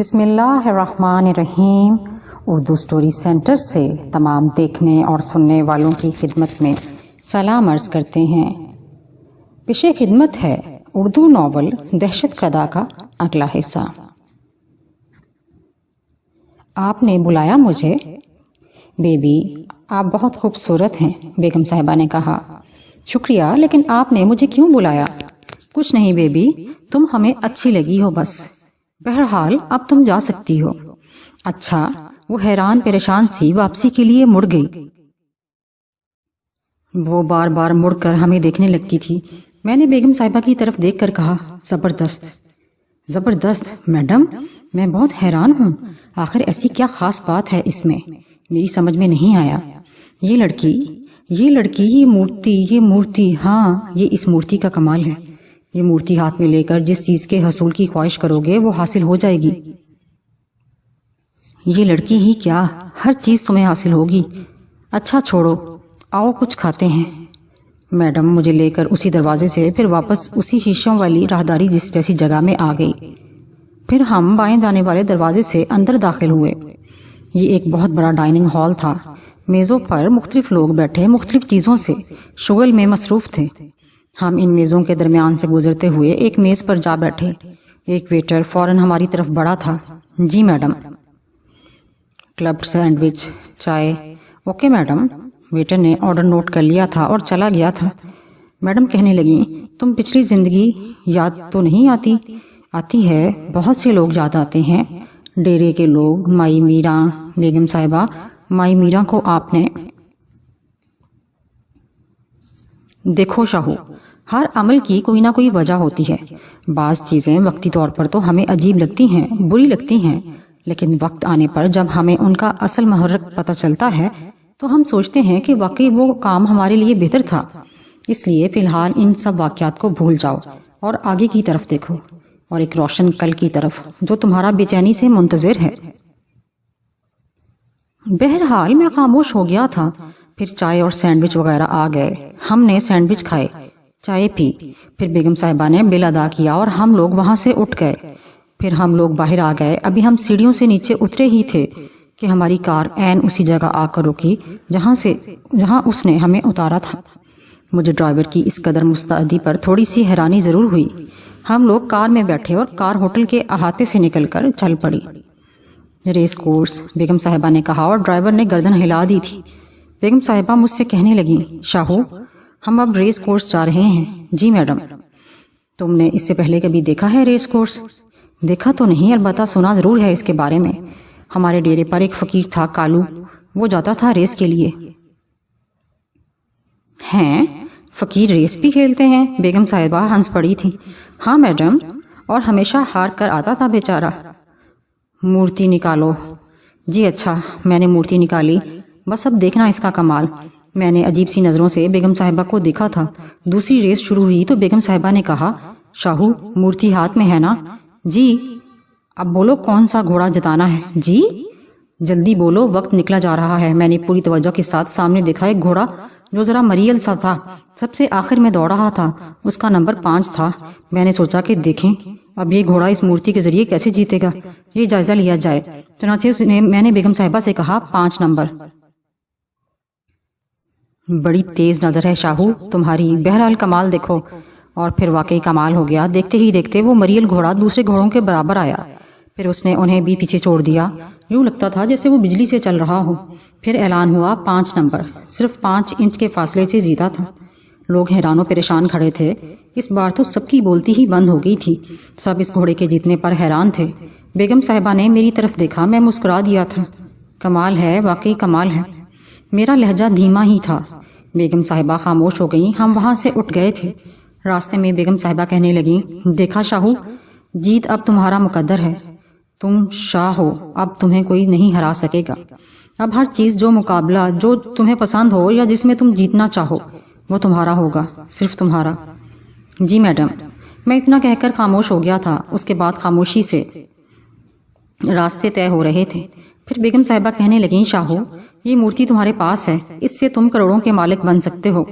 بسم اللہ الرحمن الرحیم۔ اردو سٹوری سینٹر سے تمام دیکھنے اور سننے والوں کی خدمت میں سلام عرض کرتے ہیں۔ پیش خدمت ہے اردو ناول دہشت کدا کا اگلا حصہ۔ آپ نے بلایا مجھے؟ بیبی آپ بہت خوبصورت ہیں، بیگم صاحبہ نے کہا۔ شکریہ، لیکن آپ نے مجھے کیوں بلایا؟ کچھ نہیں بیبی، تم ہمیں اچھی لگی ہو بس۔ بہرحال اب تم جا سکتی ہو۔ اچھا، وہ حیران پریشان سی واپسی کے لیے مڑ گئی۔ وہ بار بار مڑ کر ہمیں دیکھنے لگتی تھی۔ میں نے بیگم صاحبہ کی طرف دیکھ کر کہا، زبردست زبردست میڈم، میں بہت حیران ہوں، آخر ایسی کیا خاص بات ہے اس میں؟ میری سمجھ میں نہیں آیا۔ یہ لڑکی، یہ مورتی، ہاں یہ اس مورتی کا کمال ہے۔ یہ مورتی ہاتھ میں لے کر جس چیز کے حصول کی خواہش کرو گے وہ حاصل ہو جائے گی۔ یہ لڑکی ہی کیا، ہر چیز تمہیں حاصل ہوگی۔ اچھا چھوڑو، آؤ کچھ کھاتے ہیں۔ میڈم مجھے لے کر اسی دروازے سے پھر واپس اسی شیشوں والی راہداری جیسی جگہ میں آ گئی۔ پھر ہم بائیں جانے والے دروازے سے اندر داخل ہوئے۔ یہ ایک بہت بڑا ڈائننگ ہال تھا۔ میزوں پر مختلف لوگ بیٹھے مختلف چیزوں سے شغل میں مصروف تھے۔ ہم ان میزوں کے درمیان سے گزرتے ہوئے ایک میز پر جا بیٹھے۔ ایک ویٹر فوراً ہماری طرف بڑھا تھا۔ جی میڈم۔ کلب سینڈوچ، چائے۔ Okay madam. ویٹر نے آرڈر نوٹ کر لیا تھا اور چلا گیا تھا۔ میڈم کہنے لگیں، تم پچھلی زندگی یاد تو نہیں آتی؟ آتی ہے، بہت سے لوگ یاد آتے ہیں، ڈیرے کے لوگ، مائی میرا۔ بیگم صاحبہ، مائی میرا کو آپ نے؟ دیکھو شاہو، ہر عمل کی کوئی نہ کوئی وجہ ہوتی ہے۔ بعض چیزیں وقتی طور پر تو ہمیں عجیب لگتی ہیں، بری لگتی ہیں، لیکن وقت آنے پر جب ہمیں ان کا اصل محرک پتہ چلتا ہے تو ہم سوچتے ہیں کہ واقعی وہ کام ہمارے لیے بہتر تھا۔ اس لیے فی الحال ان سب واقعات کو بھول جاؤ اور آگے کی طرف دیکھو، اور ایک روشن کل کی طرف جو تمہارا بے چینی سے منتظر ہے۔ بہرحال میں خاموش ہو گیا تھا۔ پھر چائے اور سینڈوچ وغیرہ آ گئے۔ ہم نے سینڈوچ کھائے، چائے پی، پھر بیگم صاحبہ نے بل ادا کیا اور ہم لوگ وہاں سے اٹھ گئے۔ پھر ہم لوگ باہر آ گئے۔ ابھی ہم سیڑھیوں سے نیچے اترے ہی تھے کہ ہماری کار عین اسی جگہ آ کر رکی جہاں اس نے ہمیں اتارا تھا۔ مجھے ڈرائیور کی اس قدر مستعدی پر تھوڑی سی حیرانی ضرور ہوئی۔ ہم لوگ کار میں بیٹھے اور کار ہوٹل کے احاطے سے نکل کر چل پڑی۔ ریس کورس، بیگم صاحبہ نے کہا اور ڈرائیور نے گردن ہلا دی تھی۔ بیگم صاحبہ مجھ سے کہنے لگیں، شاہو ہم اب ریس کورس جا رہے ہیں۔ جی میڈم۔ تم نے اس سے پہلے کبھی دیکھا ہے ریس کورس؟ دیکھا تو نہیں، البتہ سنا ضرور ہے اس کے بارے میں۔ ہمارے ڈیرے پر ایک فقیر تھا کالو، وہ جاتا تھا ریس کے لیے۔ ہیں، فقیر ریس بھی کھیلتے ہیں؟ بیگم صاحبہ ہنس پڑی تھی۔ ہاں میڈم، اور ہمیشہ ہار کر آتا تھا بیچارہ۔ مورتی نکالو۔ جی اچھا، میں نے مورتی نکالی، بس اب دیکھنا اس کا کمال۔ میں نے عجیب سی نظروں سے بیگم صاحبہ کو دیکھا تھا۔ دوسری ریس شروع ہوئی تو بیگم صاحبہ نے کہا، شاہو مورتی ہاتھ میں ہے نا؟ جی۔ اب بولو کون سا گھوڑا جتانا ہے؟ جی جلدی بولو، وقت نکلا جا رہا ہے۔ میں نے پوری توجہ کے ساتھ سامنے دیکھا ایک گھوڑا جو ذرا مریل سا تھا، سب سے آخر میں دوڑ رہا تھا۔ اس کا نمبر 5 تھا۔ میں نے سوچا کہ دیکھیں اب یہ گھوڑا اس مورتی کے ذریعے کیسے جیتے گا، یہ جائزہ لیا جائے۔ چنانچہ میں نے بیگم صاحبہ سے کہا، 5 نمبر۔ بڑی تیز نظر ہے شاہو تمہاری، بہرحال کمال دیکھو۔ اور پھر واقعی کمال ہو گیا۔ دیکھتے ہی دیکھتے وہ مریل گھوڑا دوسرے گھوڑوں کے برابر آیا، پھر اس نے انہیں بھی پیچھے چھوڑ دیا، یوں لگتا تھا جیسے وہ بجلی سے چل رہا ہو۔ پھر اعلان ہوا، 5 نمبر، صرف 5 انچ کے فاصلے سے جیتا تھا۔ لوگ حیران و پریشان کھڑے تھے۔ اس بار تو سب کی بولتی ہی بند ہو گئی تھی، سب اس گھوڑے کے جیتنے پر حیران تھے۔ بیگم صاحبہ نے میری طرف دیکھا، میں مسکرا دیا تھا۔ کمال ہے، واقعی کمال ہے۔ میرا لہجہ دھیما ہی تھا۔ بیگم صاحبہ خاموش ہو گئیں۔ ہم وہاں سے اٹھ گئے تھے۔ راستے میں بیگم صاحبہ کہنے لگیں، دیکھا شاہو، جیت اب تمہارا مقدر ہے۔ تم شاہ ہو، اب تمہیں کوئی نہیں ہرا سکے گا۔ اب ہر چیز، جو مقابلہ جو تمہیں پسند ہو یا جس میں تم جیتنا چاہو، وہ تمہارا ہوگا، صرف تمہارا۔ جی میڈم۔ میں اتنا کہہ کر خاموش ہو گیا تھا۔ اس کے بعد خاموشی سے راستے طے ہو رہے تھے۔ پھر بیگم صاحبہ کہنے لگیں، شاہو یہ مورتی تمہارے پاس ہے، اس سے تم کروڑوں کے مالک بن سکتے ہو۔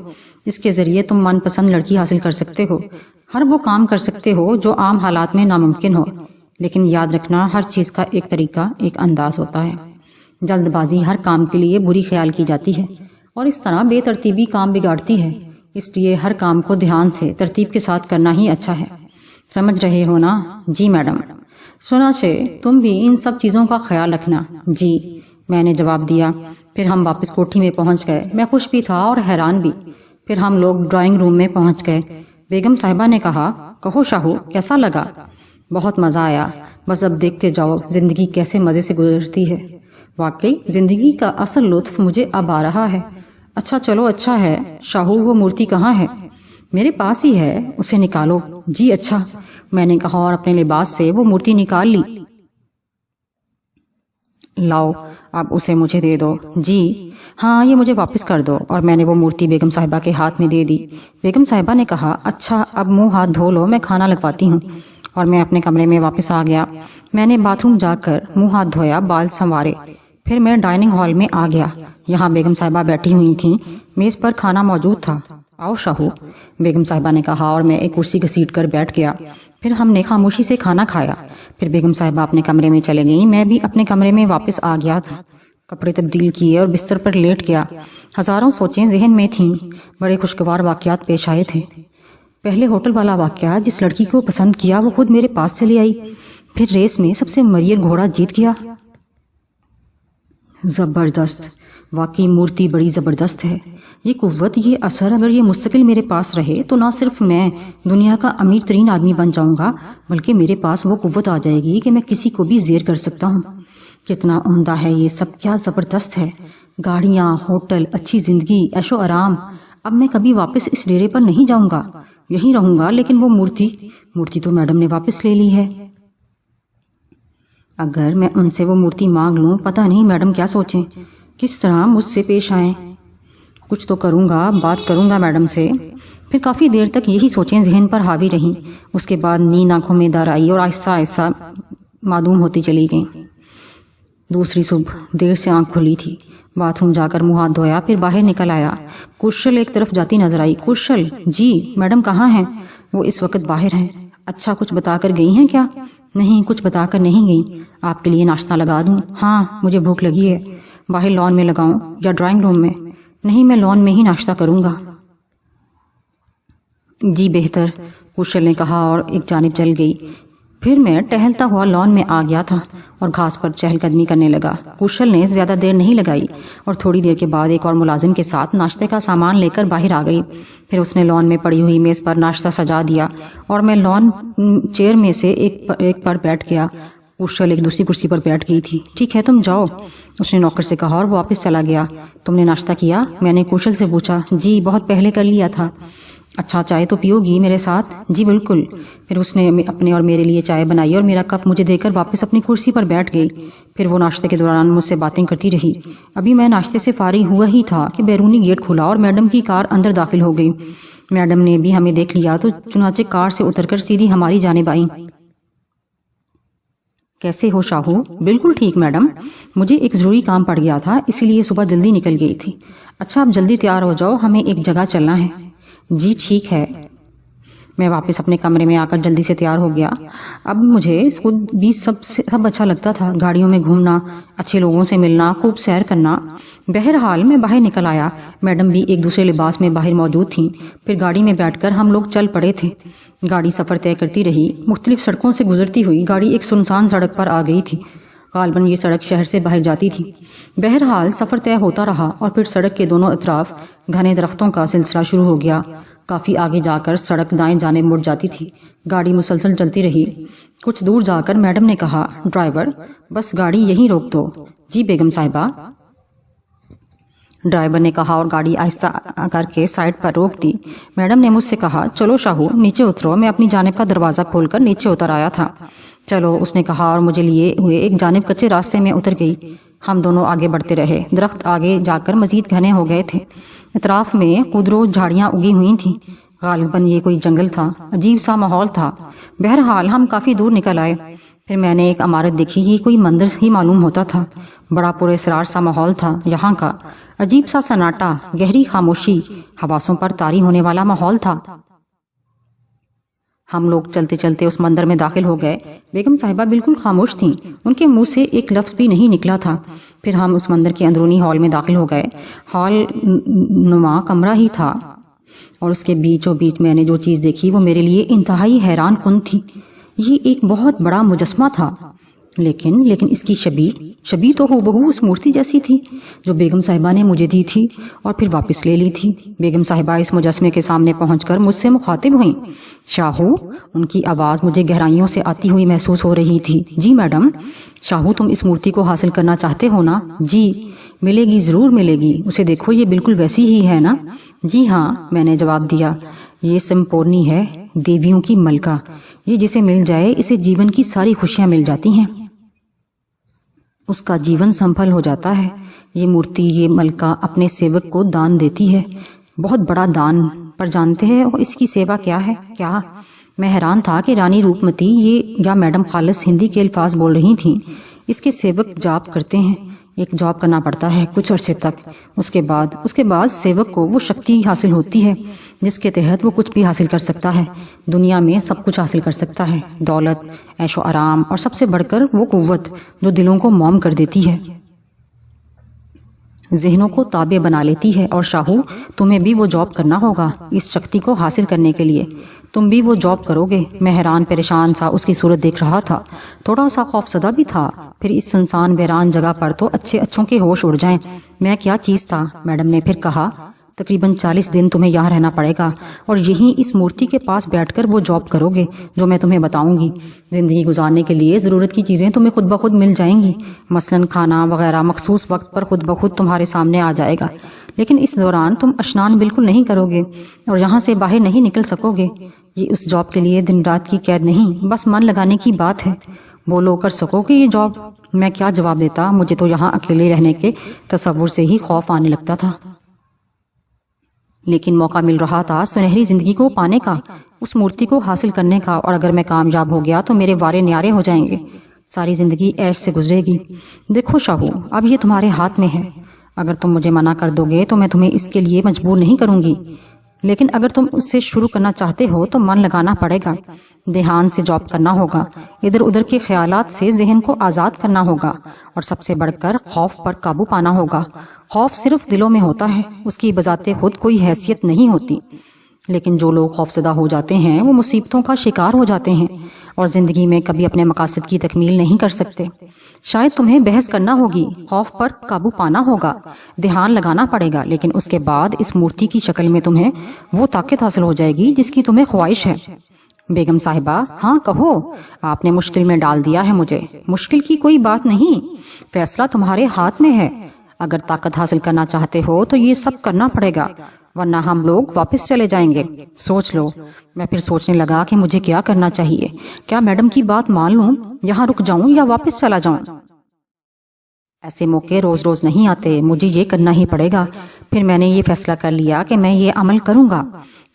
اس کے ذریعے تم من پسند لڑکی حاصل کر سکتے ہو، ہر وہ کام کر سکتے ہو جو عام حالات میں ناممکن ہو، لیکن یاد رکھنا ہر چیز کا ایک طریقہ، ایک انداز ہوتا ہے۔ جلد بازی ہر کام کے لیے بری خیال کی جاتی ہے اور اس طرح بے ترتیبی کام بگاڑتی ہے، اس لیے ہر کام کو دھیان سے ترتیب کے ساتھ کرنا ہی اچھا ہے۔ سمجھ رہے ہو نا؟ جی میڈم۔ چنانچہ تم بھی ان سب چیزوں کا خیال رکھنا۔ جی، میں نے جواب دیا۔ پھر ہم واپس کوٹھی میں پہنچ گئے۔ میں خوش بھی تھا اور حیران بھی۔ پھر ہم لوگ ڈرائنگ روم میں پہنچ گئے۔ بیگم صاحبہ نے کہا، کہو شاہو، کیسا لگا؟ بہت مزہ آیا، بس اب دیکھتے جاؤ زندگی کیسے مزے سے گزرتی ہے۔ واقعی زندگی کا اصل لطف مجھے اب آ رہا ہے۔ اچھا چلو، اچھا ہے شاہو، وہ مورتی کہاں ہے؟ میرے پاس ہی ہے، اسے نکالو۔ جی اچھا، میں نے کہا اور اپنے لباس سے وہ مورتی نکال لی۔ لاؤ، اب اسے مجھے دے دو۔ جی ہاں، یہ مجھے واپس کر دو۔ اور میں نے وہ مورتی بیگم صاحبہ کے ہاتھ میں دے دی۔ بیگم صاحبہ نے کہا، اچھا اب منہ ہاتھ دھو لو، میں کھانا لگواتی ہوں۔ اور میں اپنے کمرے میں واپس آ گیا۔ میں نے باتھ روم جا کر منہ ہاتھ دھویا، بال سنوارے۔ پھر میں ڈائننگ ہال میں آ گیا۔ یہاں بیگم صاحبہ بیٹھی ہوئی تھیں، میز پر کھانا موجود تھا۔ آؤ شاہو، بیگم صاحبہ نے کہا اور میں ایک کرسی گھسیٹ کر بیٹھ گیا۔ پھر ہم نے خاموشی سے کھانا کھایا۔ پھر بیگم صاحبہ اپنے کمرے میں چلے گئیں، میں بھی اپنے کمرے میں واپس آ گیا تھا۔ کپڑے تبدیل کیے اور بستر پر لیٹ گیا۔ ہزاروں سوچیں ذہن میں تھیں، بڑے خوشگوار واقعات پیش آئے تھے۔ پہلے ہوٹل والا واقعہ، جس لڑکی کو پسند کیا وہ خود میرے پاس چلی آئی، پھر ریس میں سب سے مریل گھوڑا جیت گیا۔ زبردست، واقعی مورتی بڑی زبردست ہے۔ یہ قوت، یہ اثر اگر یہ مستقل میرے پاس رہے تو نہ صرف میں دنیا کا امیر ترین آدمی بن جاؤں گا، بلکہ میرے پاس وہ قوت آ جائے گی کہ میں کسی کو بھی زیر کر سکتا ہوں۔ کتنا عمدہ ہے یہ سب، کیا زبردست ہے۔ گاڑیاں، ہوٹل، اچھی زندگی، عیش و آرام۔ اب میں کبھی واپس اس ڈیرے پر نہیں جاؤں گا، یہیں رہوں گا۔ لیکن وہ مورتی تو میڈم نے واپس لے لی ہے۔ اگر میں ان سے وہ مورتی مانگ لوں، پتہ نہیں میڈم کیا سوچیں، کس طرح مجھ سے پیش آئیں۔ کچھ تو کروں گا، بات کروں گا میڈم سے۔ پھر کافی دیر تک یہی سوچیں ذہن پر حاوی رہیں۔ اس کے بعد نیند آنکھوں میں در آئی اور آہستہ آہستہ معدوم ہوتی چلی گئیں۔ دوسری صبح دیر سے آنکھ کھلی تھی۔ باتھ روم جا کر منہ ہاتھ دھویا، پھر باہر نکل آیا۔ کوشل ایک طرف جاتی نظر آئی۔ کوشل، جی میڈم کہاں ہیں؟ وہ اس وقت باہر ہیں۔ اچھا، کچھ بتا کر گئی ہیں کیا؟ نہیں، کچھ بتا کر نہیں گئی۔ آپ کے لیے ناشتہ لگا دوں؟ ہاں، مجھے بھوک لگی ہے۔ باہر لان میں لگاؤں یا ڈرائنگ روم میں؟ نہیں، میں لان میں ہی ناشتہ کروں گا۔ جی بہتر، کوشل نے کہا اور ایک جانب چل گئی۔ پھر میں ٹہلتا ہوا لان میں آ گیا تھا اور گھاس پر چہل قدمی کرنے لگا۔ کوشل نے زیادہ دیر نہیں لگائی اور تھوڑی دیر کے بعد ایک اور ملازم کے ساتھ ناشتے کا سامان لے کر باہر آ گئی۔ پھر اس نے لان میں پڑی ہوئی میز پر ناشتہ سجا دیا اور میں لان چیئر میں سے ایک پر بیٹھ گیا۔ کوشل ایک دوسری کرسی پر بیٹھ گئی تھی۔ ٹھیک ہے، تم جاؤ، اس نے نوکر سے کہا اور وہ واپس چلا گیا۔ تم نے ناشتہ کیا؟ میں نے کوشل سے پوچھا۔ جی، بہت پہلے کر لیا تھا۔ اچھا، چائے تو پیو گی میرے ساتھ؟ جی بالکل۔ پھر اس نے اپنے اور میرے لیے چائے بنائی اور میرا کپ مجھے دے کر واپس اپنی کرسی پر بیٹھ گئی۔ پھر وہ ناشتے کے دوران مجھ سے باتیں کرتی رہی۔ ابھی میں ناشتے سے فارغ ہوا ہی تھا کہ بیرونی گیٹ کھلا اور میڈم کی کار اندر داخل ہو گئی۔ میڈم نے بھی ہمیں دیکھ لیا تو چنانچہ کار سے اتر کر سیدھی ہماری جانب آئیں۔ کیسے ہو شاہو؟ بالکل ٹھیک میڈم، مجھے ایک ضروری کام پڑ گیا تھا، اسی لیے صبح جلدی نکل گئی تھی۔ اچھا، اب جلدی تیار ہو جاؤ، ہمیں ایک جگہ چلنا ہے۔ جی ٹھیک ہے۔ میں واپس اپنے کمرے میں آ کر جلدی سے تیار ہو گیا۔ اب مجھے خود بھی سب اچھا لگتا تھا، گاڑیوں میں گھومنا، اچھے لوگوں سے ملنا، خوب سیر کرنا۔ بہرحال میں باہر نکل آیا۔ میڈم بھی ایک دوسرے لباس میں باہر موجود تھیں۔ پھر گاڑی میں بیٹھ کر ہم لوگ چل پڑے تھے۔ گاڑی سفر طے کرتی رہی۔ مختلف سڑکوں سے گزرتی ہوئی گاڑی ایک سنسان سڑک پر آ گئی تھی۔ غالباً یہ سڑک شہر سے باہر جاتی تھی۔ بہرحال سفر طے ہوتا رہا اور پھر سڑک کے دونوں اطراف گھنے درختوں کا سلسلہ شروع ہو گیا۔ کافی آگے جا کر سڑک دائیں جانب مڑ جاتی تھی۔ گاڑی مسلسل چلتی رہی۔ کچھ دور جا کر میڈم نے کہا، ڈرائیور، بس گاڑی یہیں روک دو۔ جی بیگم صاحبہ۔ ڈرائیور نے کہا اور گاڑی آہستہ کر کے سائڈ پر روک دی۔ میڈم نے مجھ سے کہا، چلو شاہو نیچے اترو۔ میں اپنی جانب کا دروازہ کھول کر نیچے اتر آیا تھا۔ چلو، اس نے کہا اور مجھے لیے ہوئے ایک جانب کچے راستے میں اتر گئی۔ ہم دونوں آگے بڑھتے رہے۔ درخت آگے جا کر مزید گھنے ہو گئے تھے۔ اطراف میں خودرو جھاڑیاں اگی ہوئی تھیں۔ غالباً یہ کوئی جنگل تھا۔ عجیب سا ماحول تھا۔ بہرحال ہم کافی دور نکل آئے۔ پھر میں نے ایک عمارت دیکھی۔ یہ کوئی مندر ہی معلوم ہوتا تھا۔ بڑا پراسرار سا ماحول تھا یہاں کا۔ عجیب سا سناٹا، گہری خاموشی، حواسوں پر طاری ہونے والا ماحول تھا۔ ہم لوگ چلتے چلتے اس مندر میں داخل ہو گئے۔ بیگم صاحبہ بالکل خاموش تھیں، ان کے منہ سے ایک لفظ بھی نہیں نکلا تھا۔ پھر ہم اس مندر کے اندرونی ہال میں داخل ہو گئے۔ ہال نما کمرہ ہی تھا اور اس کے بیچوں بیچ میں نے جو چیز دیکھی وہ میرے لیے انتہائی حیران کن تھی۔ یہ ایک بہت بڑا مجسمہ تھا، لیکن اس کی شبیہ تو ہو اس مورتی جیسی تھی جو بیگم صاحبہ نے مجھے دی تھی اور پھر واپس لے لی تھی۔ بیگم صاحبہ اس مجسمے کے سامنے پہنچ کر مجھ سے مخاطب ہوئیں۔ شاہو، ان کی آواز مجھے گہرائیوں سے آتی ہوئی محسوس ہو رہی تھی۔ جی میڈم۔ شاہو، تم اس مورتی کو حاصل کرنا چاہتے ہو نا؟ جی، ملے گی، ضرور ملے گی۔ اسے دیکھو، یہ بالکل ویسی ہی ہے نا؟ جی ہاں، میں نے جواب دیا۔ یہ سمپورنی ہے، دیویوں کی ملکہ۔ یہ جسے مل جائے اسے جیون کی ساری خوشیاں مل جاتی ہیں، اس کا جیون سنبھل ہو جاتا ہے۔ یہ مورتی، یہ ملکہ اپنے سیوک کو دان دیتی ہے، بہت بڑا دان۔ پر جانتے ہیں اس کی سیوا کیا ہے؟ کیا؟ میں حیران تھا کہ رانی روپمتی یہ یا میڈم خالص ہندی کے الفاظ بول رہی تھیں۔ اس کے سیوک جاپ کرتے ہیں، ایک جاب کرنا پڑتا ہے کچھ عرصے تک۔ اس کے بعد سیوک کو وہ شکتی حاصل ہوتی ہے جس کے تحت وہ کچھ بھی حاصل کر سکتا ہے، دنیا میں سب کچھ حاصل کر سکتا ہے، دولت، عیش و آرام، اور سب سے بڑھ کر وہ قوت جو دلوں کو موم کر دیتی ہے، ذہنوں کو تابع بنا لیتی ہے۔ اور شاہو، تمہیں بھی وہ جاب کرنا ہوگا اس شکتی کو حاصل کرنے کے لیے۔ تم بھی وہ جاب کرو گے۔ میں حیران پریشان سا اس کی صورت دیکھ رہا تھا، تھوڑا سا خوفزدہ بھی تھا۔ پھر اس سنسان ویران جگہ پر تو اچھوں کے ہوش اڑ جائیں۔ میں کیا چیز تھا؟ میڈم نے پھر کہا، تقریباً 40 دن تمہیں یہاں رہنا پڑے گا اور یہیں اس مورتی کے پاس بیٹھ کر وہ جاب کرو گے جو میں تمہیں بتاؤں گی۔ زندگی گزارنے کے لیے ضرورت کی چیزیں تمہیں خود بخود مل جائیں گی، مثلاً کھانا وغیرہ مخصوص وقت پر خود بخود تمہارے سامنے آ جائے گا، لیکن اس دوران تم اشنان بالکل نہیں کرو گے اور یہاں سے باہر نہیں نکل سکو گے۔ یہ اس جاب کے لیے دن رات کی قید نہیں، بس من لگانے کی بات ہے۔ بولو، کر سکو گے یہ جاب؟ میں کیا جواب دیتا؟ مجھے تو یہاں اکیلے رہنے کے تصور سے ہی خوف آنے لگتا تھا، لیکن موقع مل رہا تھا سنہری زندگی کو پانے کا، اس مورتی کو حاصل کرنے کا، اور اگر میں کامیاب ہو گیا تو میرے وارے نیارے ہو جائیں گے، ساری زندگی عیش سے گزرے گی۔ دیکھو شاہو، اب یہ تمہارے ہاتھ میں ہے۔ اگر تم مجھے منع کر دو گے تو میں تمہیں اس کے لیے مجبور نہیں کروں گی، لیکن اگر تم اس سے شروع کرنا چاہتے ہو تو من لگانا پڑے گا، دھیان سے جاب کرنا ہوگا، ادھر ادھر کے خیالات سے ذہن کو آزاد کرنا ہوگا، اور سب سے بڑھ کر خوف پر قابو پانا ہوگا۔ خوف صرف دلوں میں ہوتا ہے، اس کی بذات خود کوئی حیثیت نہیں ہوتی، لیکن جو لوگ خوفزدہ ہو جاتے ہیں وہ مصیبتوں کا شکار ہو جاتے ہیں اور زندگی میں کبھی اپنے مقاصد کی تکمیل نہیں کر سکتے۔ شاید تمہیں بحث کرنا ہوگی، خوف پر قابو پانا ہوگا، دھیان لگانا پڑے گا، لیکن اس کے بعد اس مورتی کی شکل میں تمہیں وہ طاقت حاصل ہو جائے گی جس کی تمہیں خواہش ہے۔ بیگم صاحبہ، ہاں کہو، آپ نے مشکل میں ڈال دیا ہے مجھے۔ مشکل کی کوئی بات نہیں، فیصلہ تمہارے ہاتھ میں ہے۔ اگر طاقت حاصل کرنا چاہتے ہو تو یہ سب کرنا پڑے گا، ورنہ ہم لوگ واپس چلے جائیں گے۔ سوچ لو۔ میں پھر سوچنے لگا کہ مجھے کیا کرنا چاہیے، کیا میڈم کی بات مان لوں، یہاں رک جاؤں یا واپس چلا جاؤں؟ ایسے موقع روز روز نہیں آتے، مجھے یہ کرنا ہی پڑے گا۔ پھر میں نے یہ فیصلہ کر لیا کہ میں یہ عمل کروں گا۔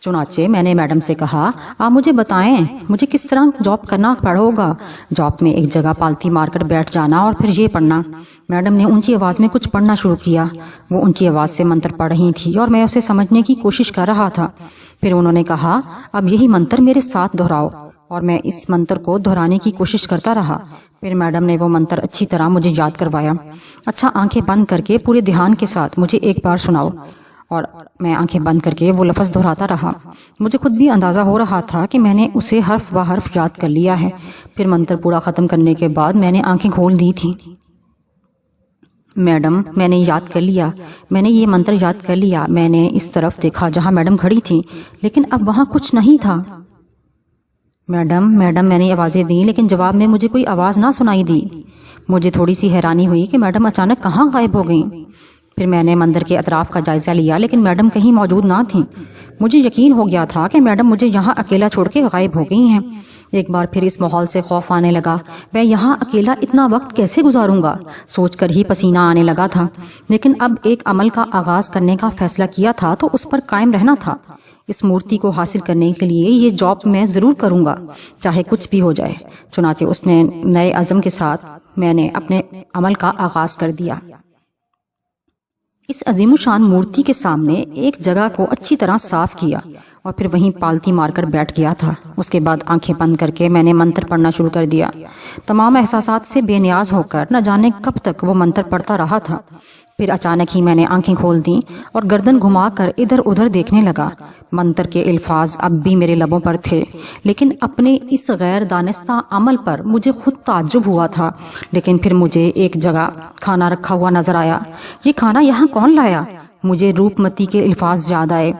چنانچہ میں نے میڈم سے کہا، آپ مجھے بتائیں مجھے کس طرح جاب کرنا پڑے گا؟ جاب میں ایک جگہ پالتی مار کر بیٹھ جانا اور پھر یہ پڑھنا۔ میڈم نے اونچی آواز میں کچھ پڑھنا شروع کیا، وہ اونچی آواز سے منتر پڑھ رہی تھی اور میں اسے سمجھنے کی کوشش کر رہا تھا۔ پھر انہوں نے کہا، اب یہی منتر میرے ساتھ دہراؤ، اور میں اس منتر کو دہرانے کی کوشش کرتا رہا۔ پھر میڈم نے وہ منتر اچھی طرح مجھے یاد کروایا۔ اچھا، آنکھیں بند کر کے پورے دھیان کے ساتھ مجھے ایک بار سناؤ۔ اور میں آنکھیں بند کر کے وہ لفظ دہراتا رہا۔ مجھے خود بھی اندازہ ہو رہا تھا کہ میں نے اسے حرف بہ حرف یاد کر لیا ہے۔ پھر منتر پورا ختم کرنے کے بعد میں نے آنکھیں کھول دی تھی۔ میڈم، میں نے یاد کر لیا، میں نے یہ منتر یاد کر لیا۔ میں نے اس طرف دیکھا جہاں میڈم کھڑی تھی، لیکن اب وہاں کچھ نہیں تھا۔ میڈم، میڈم، میں نے آوازیں دیں، لیکن جواب میں مجھے کوئی آواز نہ سنائی دی۔ مجھے تھوڑی سی حیرانی ہوئی کہ میڈم اچانک کہاں غائب ہو گئیں۔ پھر میں نے مندر کے اطراف کا جائزہ لیا، لیکن میڈم کہیں موجود نہ تھیں۔ مجھے یقین ہو گیا تھا کہ میڈم مجھے یہاں اکیلا چھوڑ کے غائب ہو گئی ہیں۔ ایک بار پھر اس ماحول سے خوف آنے لگا۔ میں یہاں اکیلا اتنا وقت کیسے گزاروں گا، سوچ کر ہی پسینہ آنے لگا تھا۔ لیکن اب ایک عمل کا آغاز کرنے کا فیصلہ کیا تھا تو اس پر قائم رہنا تھا۔ اس مورتی کو حاصل کرنے کے لیے یہ جاب میں ضرور کروں گا، چاہے کچھ بھی ہو جائے۔ چنانچہ اس نے نئے عزم کے ساتھ میں نے اپنے عمل کا آغاز کر دیا۔ اس عظیم الشان مورتی کے سامنے ایک جگہ کو اچھی طرح صاف کیا اور پھر وہیں پالتی مار کر بیٹھ گیا تھا۔ اس کے بعد آنکھیں بند کر کے میں نے منتر پڑھنا شروع کر دیا۔ تمام احساسات سے بے نیاز ہو کر نہ جانے کب تک وہ منتر پڑھتا رہا تھا۔ پھر اچانک ہی میں نے آنکھیں کھول دیں اور گردن گھما کر ادھر ادھر دیکھنے لگا۔ منتر کے الفاظ اب بھی میرے لبوں پر تھے، لیکن اپنے اس غیر دانستہ عمل پر مجھے خود تعجب ہوا تھا۔ لیکن پھر مجھے ایک جگہ کھانا رکھا ہوا نظر آیا۔ یہ کھانا یہاں کون لایا؟ مجھے روپ متی کے الفاظ یاد آئے،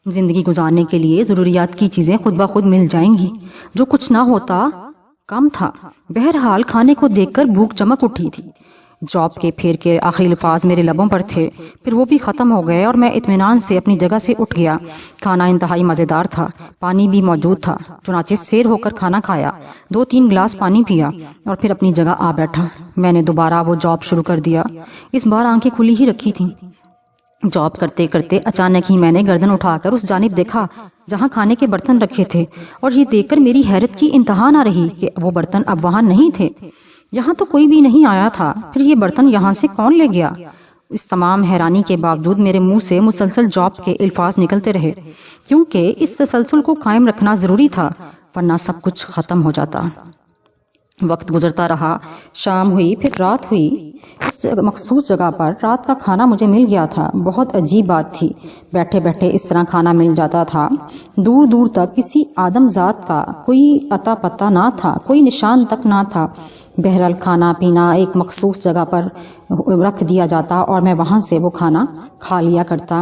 زندگی گزارنے کے لیے ضروریات کی چیزیں خود بخود مل جائیں گی۔ جو کچھ نہ ہوتا کم تھا۔ بہرحال کھانے کو دیکھ کر بھوک چمک اٹھی تھی۔ جاب کے پھیر کے آخری الفاظ میرے لبوں پر تھے، پھر وہ بھی ختم ہو گئے اور میں اطمینان سے اپنی جگہ سے اٹھ گیا۔ کھانا انتہائی مزیدار تھا، پانی بھی موجود تھا، چنانچہ سیر ہو کر کھانا کھایا، 2-3 گلاس پانی پیا اور پھر اپنی جگہ آ بیٹھا۔ میں نے دوبارہ وہ جاب شروع کر دیا۔ اس بار آنکھیں کھلی ہی رکھی تھیں۔ جاب کرتے کرتے اچانک ہی میں نے گردن اٹھا کر اس جانب دیکھا جہاں کھانے کے برتن رکھے تھے، اور یہ دیکھ کر میری حیرت کی انتہا نہ رہی کہ وہ برتن اب وہاں نہیں تھے۔ یہاں تو کوئی بھی نہیں آیا تھا، پھر یہ برتن یہاں سے کون لے گیا؟ اس تمام حیرانی کے باوجود میرے منہ سے مسلسل جاب کے الفاظ نکلتے رہے، کیونکہ اس تسلسل کو قائم رکھنا ضروری تھا، ورنہ سب کچھ ختم ہو جاتا۔ وقت گزرتا رہا، شام ہوئی، پھر رات ہوئی۔ اس مخصوص جگہ پر رات کا کھانا مجھے مل گیا تھا۔ بہت عجیب بات تھی، بیٹھے بیٹھے اس طرح کھانا مل جاتا تھا۔ دور دور تک کسی آدم ذات کا کوئی اتا پتہ نہ تھا، کوئی نشان تک نہ تھا۔ بہرحال کھانا پینا ایک مخصوص جگہ پر رکھ دیا جاتا اور میں وہاں سے وہ کھانا کھا لیا کرتا۔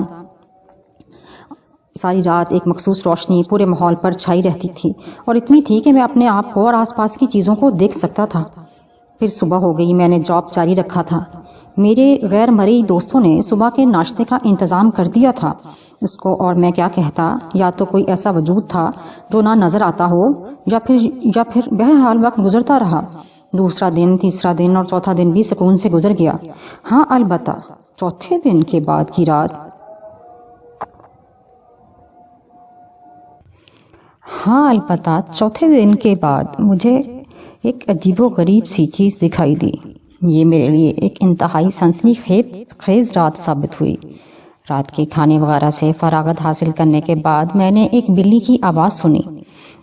ساری رات ایک مخصوص روشنی پورے ماحول پر چھائی رہتی تھی، اور اتنی تھی کہ میں اپنے آپ کو اور آس پاس کی چیزوں کو دیکھ سکتا تھا۔ پھر صبح ہو گئی، میں نے جاب جاری رکھا تھا۔ میرے غیر مرئی دوستوں نے صبح کے ناشتے کا انتظام کر دیا تھا۔ اس کو اور میں کیا کہتا، یا تو کوئی ایسا وجود تھا جو نہ نظر آتا ہو، یا پھر بہرحال وقت گزرتا رہا۔ دوسرا دن، تیسرا دن اور چوتھا دن بھی سکون سے گزر گیا۔ ہاں البتہ چوتھے دن کے بعد کی رات مجھے ایک عجیب و غریب سی چیز دکھائی دی۔ یہ میرے لیے ایک انتہائی سنسنی خیز رات ثابت ہوئی۔ رات کے کھانے وغیرہ سے فراغت حاصل کرنے کے بعد میں نے ایک بلی کی آواز سنی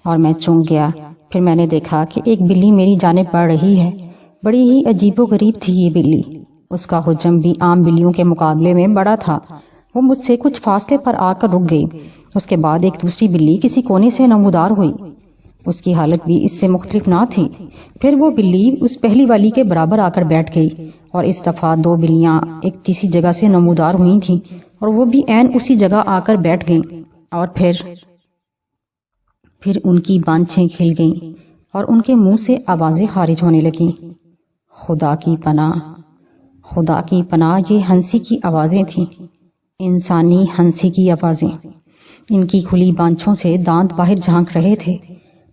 اور میں چونک گیا۔ پھر میں نے دیکھا کہ ایک بلی میری جانب بڑھ رہی ہے۔ بڑی ہی عجیب و غریب تھی یہ بلی۔ اس کا حجم بھی عام بلیوں کے مقابلے میں بڑا تھا۔ وہ مجھ سے کچھ فاصلے پر آ کر رک گئی۔ اس کے بعد ایک دوسری بلی کسی کونے سے نمودار ہوئی۔ اس کی حالت بھی اس سے مختلف نہ تھی۔ پھر وہ بلی اس پہلی والی کے برابر آ کر بیٹھ گئی، اور اس دفعہ 2 بلیاں ایک تیسری جگہ سے نمودار ہوئی تھیں، اور وہ بھی عین اسی جگہ آ کر بیٹھ گئیں، اور پھر ان کی بانچھیں کھل گئیں اور ان کے منہ سے آوازیں خارج ہونے لگیں۔ خدا کی پناہ، یہ ہنسی کی آوازیں تھیں، انسانی ہنسی کی آوازیں۔ ان کی کھلی بانچھوں سے دانت باہر جھانک رہے تھے۔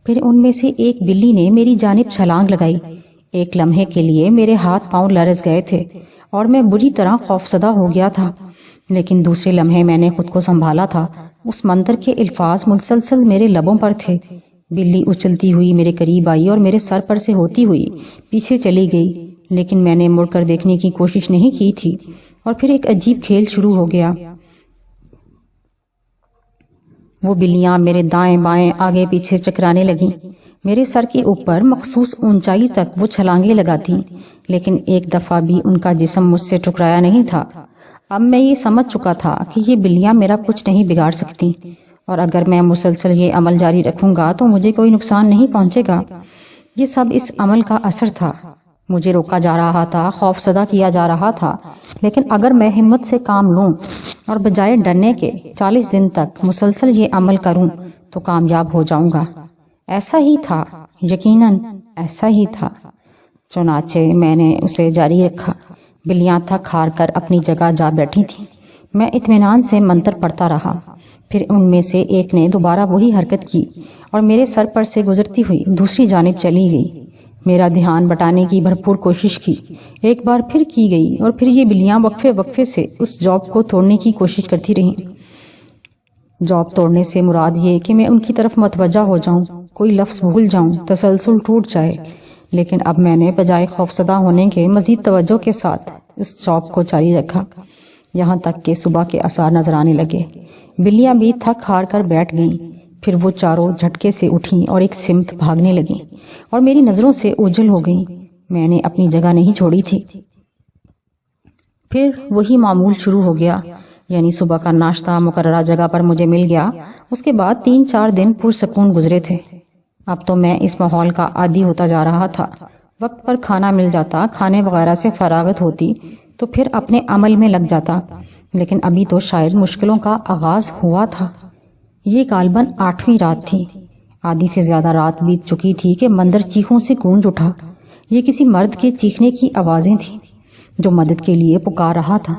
پھر ان میں سے ایک بلی نے میری جانب چھلانگ لگائی۔ ایک لمحے کے لیے میرے ہاتھ پاؤں لرز گئے تھے اور میں بری طرح خوفزدہ ہو گیا تھا، لیکن دوسرے لمحے میں نے خود کو سنبھالا تھا۔ اس منتر کے الفاظ مسلسل میرے لبوں پر تھے۔ بلی اچھلتی ہوئی میرے قریب آئی اور میرے سر پر سے ہوتی ہوئی پیچھے چلی گئی، لیکن میں نے مڑ کر دیکھنے کی کوشش نہیں کی تھی، اور پھر ایک عجیب کھیل شروع ہو گیا۔ وہ بلیاں میرے دائیں بائیں آگے پیچھے چکرانے لگیں۔ میرے سر کے اوپر مخصوص اونچائی تک وہ چھلانگیں لگاتی، لیکن ایک دفعہ بھی ان کا جسم مجھ سے ٹکرایا نہیں تھا۔ اب میں یہ سمجھ چکا تھا کہ یہ بلیاں میرا کچھ نہیں بگاڑ سکتی، اور اگر میں مسلسل یہ عمل جاری رکھوں گا تو مجھے کوئی نقصان نہیں پہنچے گا۔ یہ سب اس عمل کا اثر تھا۔ مجھے روکا جا رہا تھا، خوفزدہ کیا جا رہا تھا، لیکن اگر میں ہمت سے کام لوں اور بجائے ڈرنے کے 40 دن تک مسلسل یہ عمل کروں تو کامیاب ہو جاؤں گا۔ ایسا ہی تھا، یقیناً ایسا ہی تھا۔ چنانچہ میں نے اسے جاری رکھا۔ بلیاں تھک ہار کر اپنی جگہ جا بیٹھی تھیں۔ میں اطمینان سے منتر پڑھتا رہا۔ پھر ان میں سے ایک نے دوبارہ وہی حرکت کی اور میرے سر پر سے گزرتی ہوئی دوسری جانب چلی گئی۔ میرا دھیان بٹانے کی بھرپور کوشش کی، ایک بار پھر کی گئی، اور پھر یہ بلیاں وقفے سے اس جاب کو توڑنے کی کوشش کرتی رہیں۔ جاب توڑنے سے مراد یہ کہ میں ان کی طرف متوجہ ہو جاؤں، کوئی لفظ بھول جاؤں، تسلسل ٹوٹ جائے۔ لیکن اب میں نے بجائے خوفزدہ ہونے کے مزید توجہ کے ساتھ اس جاب کو جاری رکھا۔ یہاں تک کہ صبح کے آثار نظر آنے لگے۔ بلیاں بھی تھک ہار کر بیٹھ گئیں، پھر وہ چاروں جھٹکے سے اٹھیں اور ایک سمت بھاگنے لگیں اور میری نظروں سے اوجھل ہو گئیں۔ میں نے اپنی جگہ نہیں چھوڑی تھی۔ پھر وہی معمول شروع ہو گیا، یعنی صبح کا ناشتہ مقررہ جگہ پر مجھے مل گیا۔ اس کے بعد 3-4 دن پرسکون گزرے تھے۔ اب تو میں اس ماحول کا عادی ہوتا جا رہا تھا۔ وقت پر کھانا مل جاتا، کھانے وغیرہ سے فراغت ہوتی تو پھر اپنے عمل میں لگ جاتا، لیکن ابھی تو شاید مشکلوں کا آغاز ہوا تھا۔ یہ غالباً 8ویں رات تھی۔ آدھی سے زیادہ رات بیت چکی تھی کہ مندر چیخوں سے گونج اٹھا۔ یہ کسی مرد کے چیخنے کی آوازیں تھیں جو مدد کے لیے پکار رہا تھا۔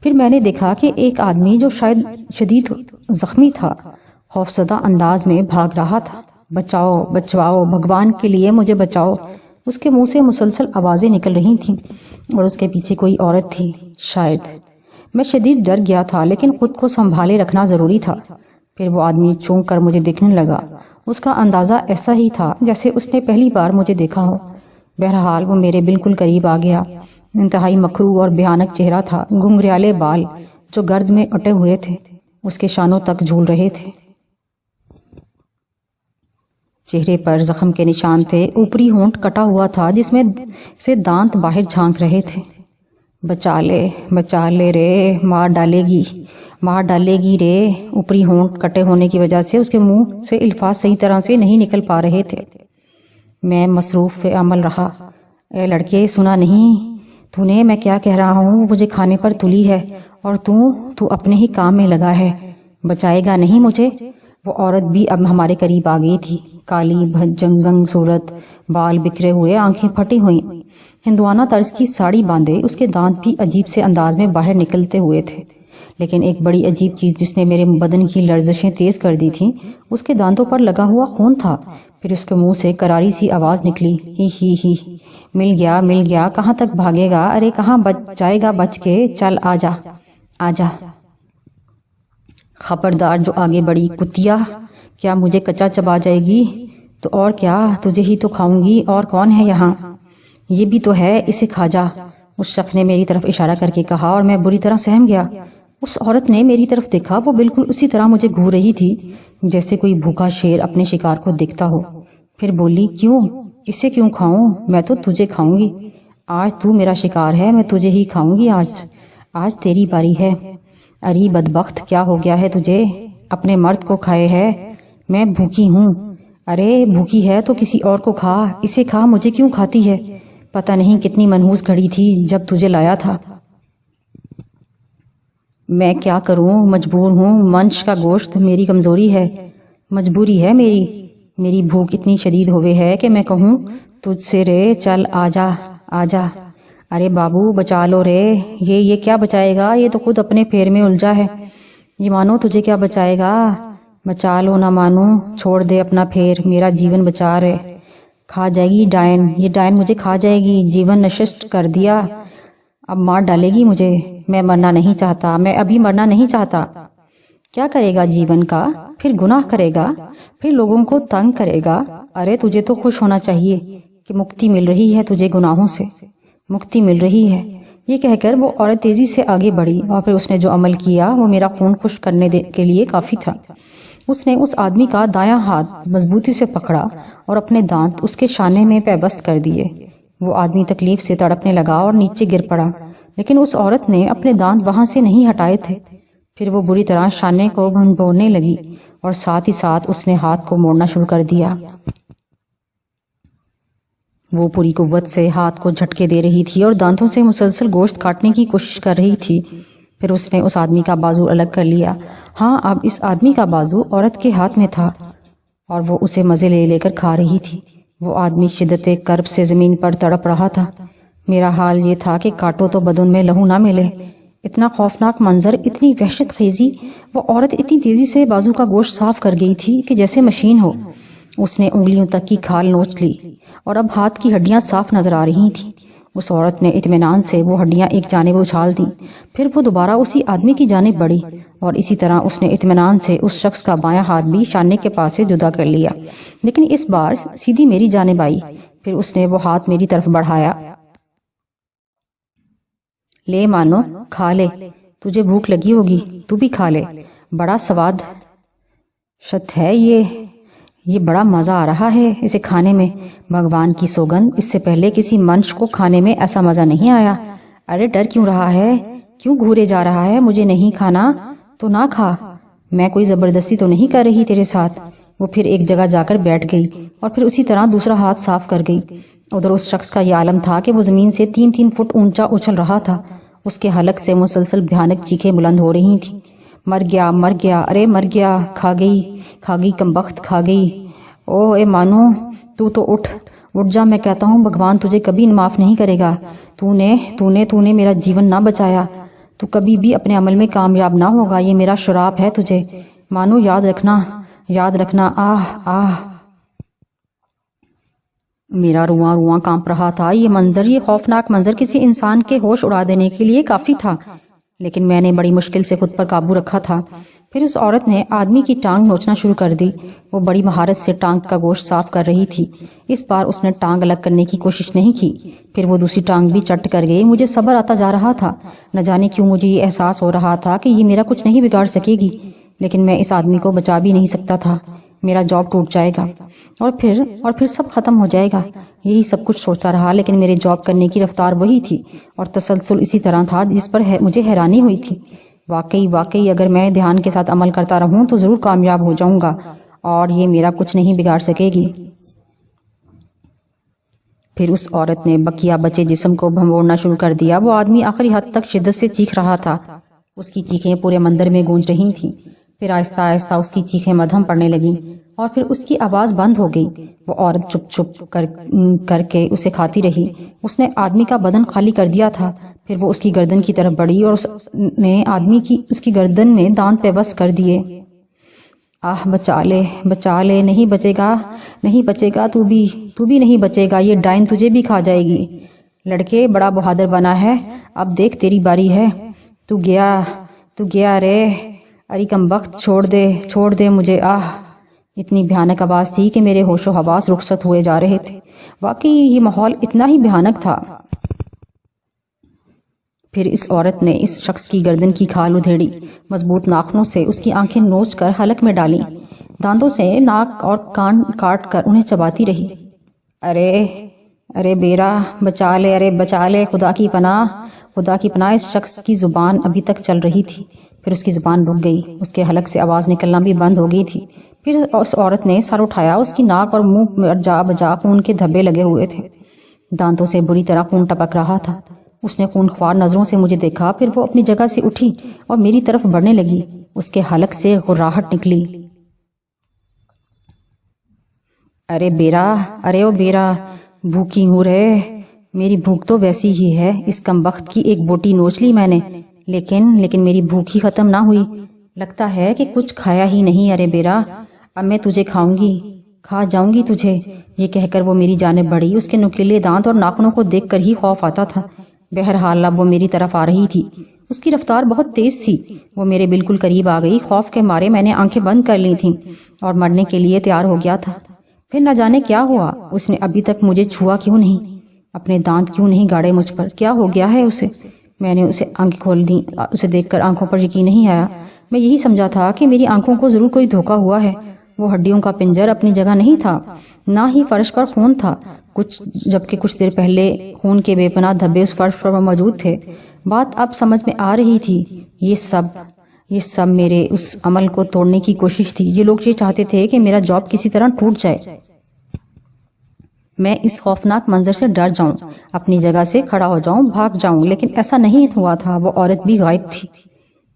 پھر میں نے دیکھا کہ ایک آدمی جو شاید شدید زخمی تھا، خوفزدہ انداز میں بھاگ رہا تھا۔ بچاؤ، بچواؤ، بھگوان کے لیے مجھے بچاؤ۔ اس کے منہ سے مسلسل آوازیں نکل رہی تھیں اور اس کے پیچھے کوئی عورت تھی شاید۔ میں شدید ڈر گیا تھا، لیکن خود کو سنبھالے رکھنا ضروری تھا۔ پھر وہ آدمی چونک کر مجھے دیکھنے لگا۔ اس کا اندازہ ایسا ہی تھا جیسے اس نے پہلی بار مجھے دیکھا ہو۔ بہرحال وہ میرے بالکل قریب آ گیا۔ انتہائی مکروہ اور بھیانک چہرہ تھا، گھنگریالے بال جو گرد میں اٹے ہوئے تھے اس کے شانوں تک جھول رہے تھے۔ چہرے پر زخم کے نشان تھے، اوپری ہونٹ کٹا ہوا تھا جس میں سے دانت باہر جھانک رہے تھے۔ بچا لے رے، مار ڈالے گی رے۔ اوپری ہونٹ کٹے ہونے کی وجہ سے اس کے منہ سے الفاظ صحیح طرح سے نہیں نکل پا رہے تھے۔ میں مصروف عمل رہا۔ اے لڑکے، سنا نہیں تو نے میں کیا کہہ رہا ہوں؟ وہ مجھے کھانے پر تلی ہے اور تو اپنے ہی کام میں لگا ہے۔ بچائے گا نہیں مجھے؟ وہ عورت بھی اب ہمارے قریب آ گئی تھی، کالی بھجنگنگ صورت، بال بکھرے ہوئے، آنکھیں پھٹی ہوئیں، ہندوانہ طرز کی ساڑی باندھے۔ اس کے دانت بھی عجیب سے انداز میں باہر نکلتے ہوئے تھے، لیکن ایک بڑی عجیب چیز جس نے میرے بدن کی لرزشیں تیز کر دی تھیں، اس کے دانتوں پر لگا ہوا خون تھا۔ پھر اس کے منہ سے کراری سی آواز نکلی، ہی، مل گیا، کہاں تک بھاگے گا؟ ارے کہاں بچ جائے گا بچ کے؟ چل آجا۔ خبردار جو آگے بڑی کتیا، کیا مجھے کچا چبا جائے گی؟ تو اور کیا، تجھے ہی تو کھاؤں گی، اور کون ہے یہاں؟ یہ بھی تو ہے، اسے کھا جا، اس شخص نے میری طرف اشارہ کر کے کہا، اور میں بری طرح سہم گیا۔ اس عورت نے میری طرف دیکھا، وہ بالکل اسی طرح مجھے گھور رہی تھی جیسے کوئی بھوکا شیر اپنے شکار کو دیکھتا ہو۔ پھر بولی، کیوں؟ اسے کیوں کھاؤں؟ میں تو تجھے کھاؤں گی۔ آج تو میرا شکار ہے، میں تجھے ہی کھاؤں گی۔ آج تیری باری ہے۔ اری بدبخت، کیا ہو گیا ہے تجھے؟ اپنے مرد کو کھائے ہے؟ میں بھوکی ہوں۔ ارے بھوکی ہے تو کسی اور کو کھا، اسے کھا، مجھے کیوں کھاتی ہے؟ پتہ نہیں کتنی منحوس گھڑی تھی جب تجھے لایا تھا۔ میں کیا کروں، مجبور ہوں۔ منش کا گوشت میری کمزوری ہے، مجبوری ہے میری بھوک اتنی شدید ہوئے ہے کہ میں کہوں تجھ سے، رے چل آجا۔ ارے بابو، بچا لو رے۔ یہ کیا بچائے گا؟ یہ تو خود اپنے پھیر میں الجھا ہے۔ یہ مانو تجھے کیا بچائے گا؟ بچا لو نہ مانو، چھوڑ دے اپنا پھیر، میرا جیون بچا رے۔ کھا جائے گی ڈائن، یہ ڈائن مجھے کھا جائے گی، جیون نشست کر دیا، اب مار ڈالے گی مجھے۔ میں مرنا نہیں چاہتا، میں ابھی مرنا نہیں چاہتا۔ کیا کرے گا جیون کا؟ پھر گناہ کرے گا، پھر لوگوں کو تنگ کرے گا۔ ارے تجھے تو خوش ہونا چاہیے کہ مکتی مل رہی ہے تجھے، گناہوں سے مکتی مل رہی ہے۔ یہ کہہ کر وہ عورت تیزی سے آگے بڑھی اور پھر اس نے جو عمل کیا وہ میرا خون خشک کرنے کے لیے کافی تھا۔ اس نے اس آدمی کا دایاں ہاتھ مضبوطی سے پکڑا اور اپنے دانت اس کے شانے میں پیوست کر دیے۔ وہ آدمی تکلیف سے تڑپنے لگا اور نیچے گر پڑا، لیکن اس عورت نے اپنے دانت وہاں سے نہیں ہٹائے تھے۔ پھر وہ بری طرح شانے کو بھنبوڑنے لگی اور ساتھ ہی ساتھ اس نے ہاتھ کو موڑنا شروع کر دیا۔ وہ پوری قوت سے ہاتھ کو جھٹکے دے رہی تھی اور دانتوں سے مسلسل گوشت کاٹنے کی کوشش کر رہی تھی۔ پھر اس نے اس آدمی کا بازو الگ کر لیا۔ ہاں، اب اس آدمی کا بازو عورت کے ہاتھ میں تھا اور وہ اسے مزے لے کر کھا رہی تھی۔ وہ آدمی شدت کرب سے زمین پر تڑپ رہا تھا۔ میرا حال یہ تھا کہ کاٹو تو بدن میں لہو نہ ملے۔ اتنا خوفناک منظر، اتنی وحشت خیزی۔ وہ عورت اتنی تیزی سے بازو کا گوشت صاف کر گئی تھی کہ جیسے مشین ہو۔ اس نے انگلیوں تک کی کھال نوچ لی اور اب ہاتھ کی ہڈیاں صاف نظر آ رہی تھیں۔ اس عورت نے اطمینان سے وہ ہڈیاں ایک جانب اچھال دیں، پھر وہ دوبارہ اسی آدمی کی جانب بڑھی اور اسی طرح اس نے اطمینان سے اس شخص کا بایاں ہاتھ بھی شانے کے پاس سے جدا کر لیا، لیکن اس بار سیدھی میری جانب آئی۔ پھر اس نے وہ ہاتھ میری طرف بڑھایا۔ لے مانو، کھا لے، تجھے بھوک لگی ہوگی، تو بھی کھا لے، بڑا سواد شت ہے یہ بڑا مزہ آ رہا ہے اسے کھانے میں، بھگوان کی سوگند اس سے پہلے کسی منش کو کھانے میں ایسا مزہ نہیں آیا۔ ارے ڈر کیوں رہا ہے، کیوں گھورے جا رہا ہے؟ مجھے نہیں کھانا تو نہ کھا، میں کوئی زبردستی تو نہیں کر رہی تیرے ساتھ۔ وہ پھر ایک جگہ جا کر بیٹھ گئی اور پھر اسی طرح دوسرا ہاتھ صاف کر گئی۔ ادھر اس شخص کا یہ عالم تھا کہ وہ زمین سے 3-3 فٹ اونچا اچھل رہا تھا، اس کے حلق سے مسلسل بھیانک چیخیں بلند ہو رہی تھیں۔ مر گیا، مر گیا، ارے مر گیا، کھا گئی کمبخت، کھا گئی۔ او اے مانو، تو اٹھ جا، میں کہتا ہوں بھگوان تجھے کبھی معاف نہیں کرے گا۔ تو نے میرا جیون نہ بچایا، تو کبھی بھی اپنے عمل میں کامیاب نہ ہوگا، یہ میرا شراپ ہے تجھے۔ مانو یاد رکھنا، آہ۔ میرا رواں کانپ رہا تھا۔ یہ خوفناک منظر کسی انسان کے ہوش اڑا دینے کے لیے کافی تھا، لیکن میں نے بڑی مشکل سے خود پر قابو رکھا تھا۔ پھر اس عورت نے آدمی کی ٹانگ نوچنا شروع کر دی۔ وہ بڑی مہارت سے ٹانگ کا گوشت صاف کر رہی تھی۔ اس بار اس نے ٹانگ الگ کرنے کی کوشش نہیں کی، پھر وہ دوسری ٹانگ بھی چٹ کر گئی۔ مجھے صبر آتا جا رہا تھا، نہ جانے کیوں مجھے یہ احساس ہو رہا تھا کہ یہ میرا کچھ نہیں بگاڑ سکے گی، لیکن میں اس آدمی کو بچا بھی نہیں سکتا تھا۔ میرا جاب ٹوٹ جائے گا اور پھر سب ختم ہو جائے گا، یہی سب کچھ سوچتا رہا، لیکن میرے جاب کرنے کی رفتار وہی تھی اور تسلسل اسی طرح تھا جس پر مجھے حیرانی ہوئی تھی۔ واقعی اگر میں دھیان کے ساتھ عمل کرتا رہوں تو ضرور کامیاب ہو جاؤں گا اور یہ میرا کچھ نہیں بگاڑ سکے گی۔ پھر اس عورت نے بقیہ بچے جسم کو بھنبوڑنا شروع کر دیا۔ وہ آدمی آخری حد تک شدت سے چیخ رہا تھا، اس کی چیخیں پورے مندر میں گونج رہی تھیں۔ پھر آہستہ آہستہ اس کی چیخیں مدھم پڑنے لگیں اور پھر اس کی آواز بند ہو گئی۔ وہ عورت چپ کر کے اسے کھاتی رہی۔ اس نے آدمی کا بدن خالی کر دیا تھا۔ پھر وہ اس کی گردن کی طرف بڑھی اور اس نے آدمی کی اس کی گردن میں دانت پیوست کر دیے۔ آہ بچا لے، نہیں بچے گا، تو بھی نہیں بچے گا، یہ ڈائن تجھے بھی کھا جائے گی۔ لڑکے بڑا بہادر بنا ہے، اب دیکھ تیری باری ہے۔ تو گیا رے، اری کمبخت، چھوڑ دے مجھے۔ آہ، اتنی بھیانک آواز تھی کہ میرے ہوش و حواس رخصت ہوئے جا رہے تھے۔ واقعی یہ ماحول اتنا ہی بھیانک تھا۔ پھر اس عورت نے اس شخص کی گردن کی کھال ادھیڑی، مضبوط ناخنوں سے اس کی آنکھیں نوچ کر حلق میں ڈالیں، دانتوں سے ناک اور کان کاٹ کر انہیں چباتی رہی۔ ارے بیرا، بچا لے، خدا کی پناہ۔ اس شخص کی زبان ابھی تک چل رہی تھی، پھر اس کی زبان رک گئی، اس کے حلق سے آواز نکلنا بھی بند ہو گئی تھی۔ پھر اس عورت نے سر اٹھایا، اس کی ناک اور منہ میں جا بجا خون کے دھبے لگے ہوئے تھے، دانتوں سے بری طرح خون ٹپک رہا تھا۔ اس نے خونخوار نظروں سے مجھے دیکھا، پھر وہ اپنی جگہ سے اٹھی اور میری طرف بڑھنے لگی۔ اس کے حلق سے غراہٹ نکلی۔ ارے او بیرا، بھوکی ہوں رے، میری بھوک تو ویسی ہی ہے۔ اس کمبخت کی ایک بوٹی نوچ لی میں نے، لیکن میری بھوک ہی ختم نہ ہوئی۔ لگتا ہے کہ کچھ کھایا ہی نہیں۔ ارے بیرا، اب میں تجھے کھا جاؤں گی تجھے۔ یہ کہہ کر وہ میری جانب بڑھی۔ اس کے نکیلے دانت اور ناخنوں کو دیکھ کر ہی خوف آتا تھا۔ بہرحال اب وہ میری طرف آ رہی تھی۔ اس کی رفتار بہت تیز تھی۔ وہ میرے بالکل قریب آ گئی۔ خوف کے مارے میں نے آنکھیں بند کر لی تھیں اور مرنے کے لیے تیار ہو گیا تھا۔ پھر نہ جانے کیا ہوا، اس نے ابھی تک مجھے چھوا کیوں نہیں، اپنے دانت کیوں نہیں گاڑے مجھ پر، کیا ہو گیا ہے اسے؟ میں نے اسے آنکھیں کھول دیں۔ اسے دیکھ کر آنکھوں پر یقین نہیں آیا۔ میں یہی سمجھا تھا کہ میری آنکھوں کو ضرور کوئی دھوکا ہوا ہے۔ وہ ہڈیوں کا پنجر اپنی جگہ نہیں تھا، نہ ہی فرش پر خون تھا، جبکہ کچھ دیر پہلے خون کے بے پناہ دھبے اس فرش پر موجود تھے۔ بات اب سمجھ میں آ رہی تھی، یہ سب میرے اس عمل کو توڑنے کی کوشش تھی۔ یہ لوگ یہ چاہتے تھے کہ میرا جاب کسی طرح ٹوٹ جائے، میں اس خوفناک منظر سے ڈر جاؤں، اپنی جگہ سے کھڑا ہو جاؤں، بھاگ جاؤں، لیکن ایسا نہیں ہوا تھا۔ وہ عورت بھی غائب تھی۔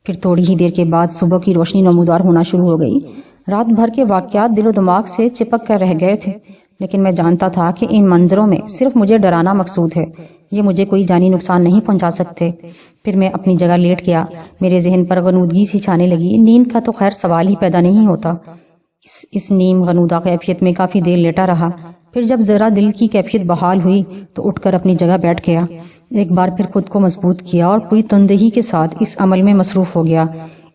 پھر تھوڑی ہی دیر کے بعد صبح کی روشنی نمودار ہونا شروع ہو گئی۔ رات بھر کے واقعات دل و دماغ سے چپک کر رہ گئے تھے، لیکن میں جانتا تھا کہ ان منظروں میں صرف مجھے ڈرانا مقصود ہے، یہ مجھے کوئی جانی نقصان نہیں پہنچا سکتے۔ پھر میں اپنی جگہ لیٹ گیا۔ میرے ذہن پر غنودگی سی چھانے لگی۔ نیند کا تو خیر سوال ہی پیدا نہیں ہوتا۔ اس نیم غنودہ کیفیت میں کافی دیر لیٹا رہا۔ پھر جب ذرا دل کی کیفیت بحال ہوئی تو اٹھ کر اپنی جگہ بیٹھ گیا۔ ایک بار پھر خود کو مضبوط کیا اور پوری تندہی کے ساتھ اس عمل میں مصروف ہو گیا۔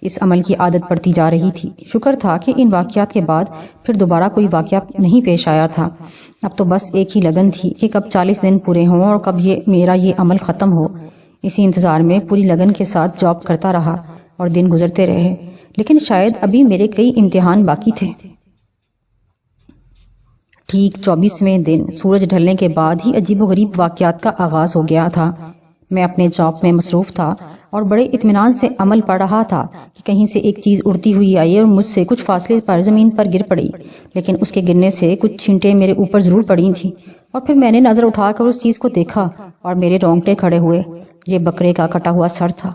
اس عمل کی عادت پڑتی جا رہی تھی۔ شکر تھا کہ ان واقعات کے بعد پھر دوبارہ کوئی واقعہ نہیں پیش آیا تھا۔ اب تو بس ایک ہی لگن تھی کہ کب 40 دن پورے ہوں اور کب میرا یہ عمل ختم ہو۔ اسی انتظار میں پوری لگن کے ساتھ جاب کرتا رہا اور دن گزرتے رہے، لیکن شاید ابھی میرے کئی امتحان باقی تھے۔ ٹھیک 24ویں دن سورج ڈھلنے کے بعد ہی عجیب و غریب واقعات کا آغاز ہو گیا تھا۔ میں اپنے جاب میں مصروف تھا اور بڑے اطمینان سے عمل پڑ رہا تھا کہ کہیں سے ایک چیز اڑتی ہوئی آئی اور مجھ سے کچھ فاصلے پر زمین پر گر پڑی، لیکن اس کے گرنے سے کچھ چھینٹیں میرے اوپر ضرور پڑی تھیں، اور پھر میں نے نظر اٹھا کر اس چیز کو دیکھا اور میرے رونگٹے کھڑے ہوئے۔ یہ بکرے کا کٹا ہوا سر تھا،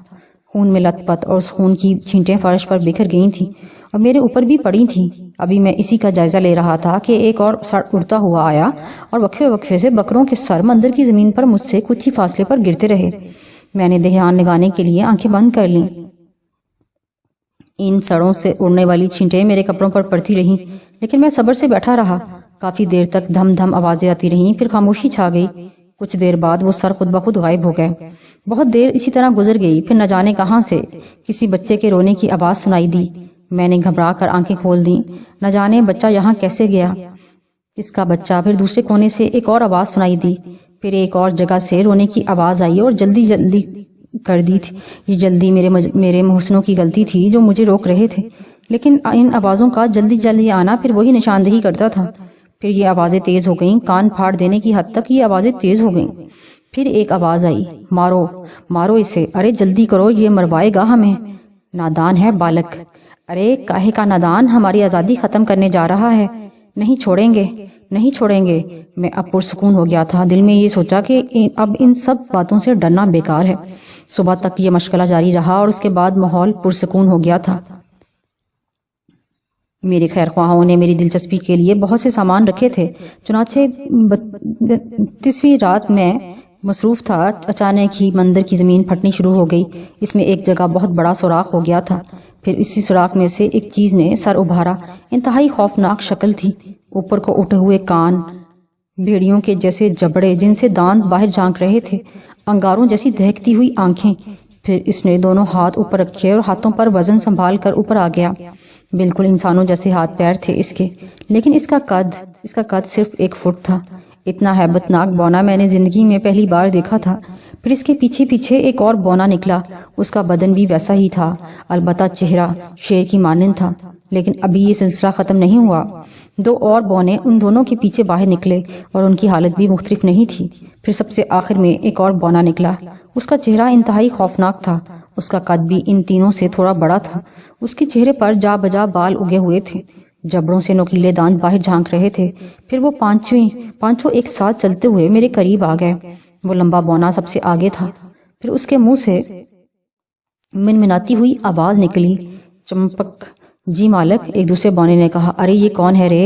خون میں لت پت، اور اس خون کی چھینٹیں فرش پر بکھر گئی تھیں اور میرے اوپر بھی پڑی تھیں۔ ابھی میں اسی کا جائزہ لے رہا تھا کہ ایک اور سر اڑتا ہوا آیا اور وقفے وقفے سے بکروں کے سر مندر کی زمین پر مجھ سے کچھ ہی فاصلے پر گرتے رہے۔ میں نے دھیان لگانے کے لیے آنکھیں بند کر لیں۔ ان سڑوں سے اڑنے والی چھینٹیں میرے کپڑوں پر پڑتی رہیں، لیکن میں صبر سے بیٹھا رہا۔ کافی دیر تک دھم دھم آوازیں آتی رہیں، پھر خاموشی چھا گئی۔ کچھ دیر بعد وہ سر خود بخود غائب ہو گئے۔ بہت دیر اسی طرح گزر گئی، پھر نہ جانے کہاں سے کسی بچے کے رونے کی آواز سنائی دی۔ میں نے گھبرا کر آنکھیں کھول دیں، نہ جانے بچہ یہاں کیسے گیا، کس کا بچہ۔ پھر دوسرے کونے سے ایک اور آواز سنائی دی، پھر ایک اور جگہ سے رونے کی آواز آئی اور جلدی جلدی کر دی تھی۔ یہ جلدی میرے محسنوں کی غلطی تھی جو مجھے روک رہے تھے، لیکن ان آوازوں کا جلدی جلدی آنا پھر وہی نشاندہی کرتا تھا۔ پھر یہ آوازیں تیز ہو گئیں، کان پھاڑ دینے کی حد تک یہ آوازیں تیز ہو گئیں۔ پھر ایک آواز آئی، مارو مارو اسے، ارے جلدی کرو، یہ مروائے گا ہمیں، نادان ہے بالک، ارے کاہے کا نادان، ہماری آزادی ختم کرنے جا رہا ہے، نہیں چھوڑیں گے نہیں چھوڑیں گے۔ میں اب پرسکون ہو گیا تھا، دل میں یہ سوچا کہ اب ان سب باتوں سے ڈرنا بیکار ہے۔ صبح تک یہ مشغلہ جاری رہا اور اس کے بعد ماحول پرسکون ہو گیا تھا۔ میرے خیر خواہوں نے میری دلچسپی کے لیے بہت سے سامان رکھے تھے، چنانچہ 32ویں رات میں مصروف تھا، اچانک ہی مندر کی زمین پھٹنی شروع ہو گئی۔ اس میں ایک جگہ بہت بڑا سوراخ ہو گیا تھا، پھر اسی سوراخ میں سے ایک چیز نے سر ابھارا۔ انتہائی خوفناک شکل تھی، اوپر کو اٹھے ہوئے کان، بھیڑیوں کے جیسے جبڑے جن سے دانت باہر جھانک رہے تھے، انگاروں جیسی دہکتی ہوئی آنکھیں۔ پھر اس نے دونوں ہاتھ اوپر رکھے اور ہاتھوں پر وزن سنبھال کر اوپر آ گیا۔ بالکل انسانوں جیسے ہاتھ پیر تھے اس کے، لیکن اس کا قد صرف 1 فٹ تھا۔ اتنا ہیبت ناک بونا میں نے زندگی میں پہلی بار دیکھا تھا۔ پھر اس کے پیچھے پیچھے ایک اور بونا نکلا، اس کا بدن بھی ویسا ہی تھا، البتہ چہرہ شیر کی مانند تھا۔ لیکن ابھی یہ سلسلہ ختم نہیں ہوا، 2 اور بونے ان دونوں کے پیچھے باہر نکلے اور ان کی حالت بھی مختلف نہیں تھی۔ پھر سب سے آخر میں ایک اور بونا نکلا، اس کا چہرہ انتہائی خوفناک تھا، اس کا قد بھی ان تینوں سے تھوڑا بڑا تھا۔ اس کے چہرے پر جا بجا بال اگے ہوئے تھے، جبڑوں سے نوکیلے دانت باہر جھانک رہے تھے۔ پھر وہ پانچوں ایک ساتھ چلتے ہوئے میرے قریب آ گئے۔ وہ لمبا بونا سب سے آگے تھا۔ پھر اس کے منہ سے منمناتی ہوئی آواز نکلی، چمپک جی مالک۔ ایک دوسرے بونے نے کہا، ارے یہ کون ہے رے،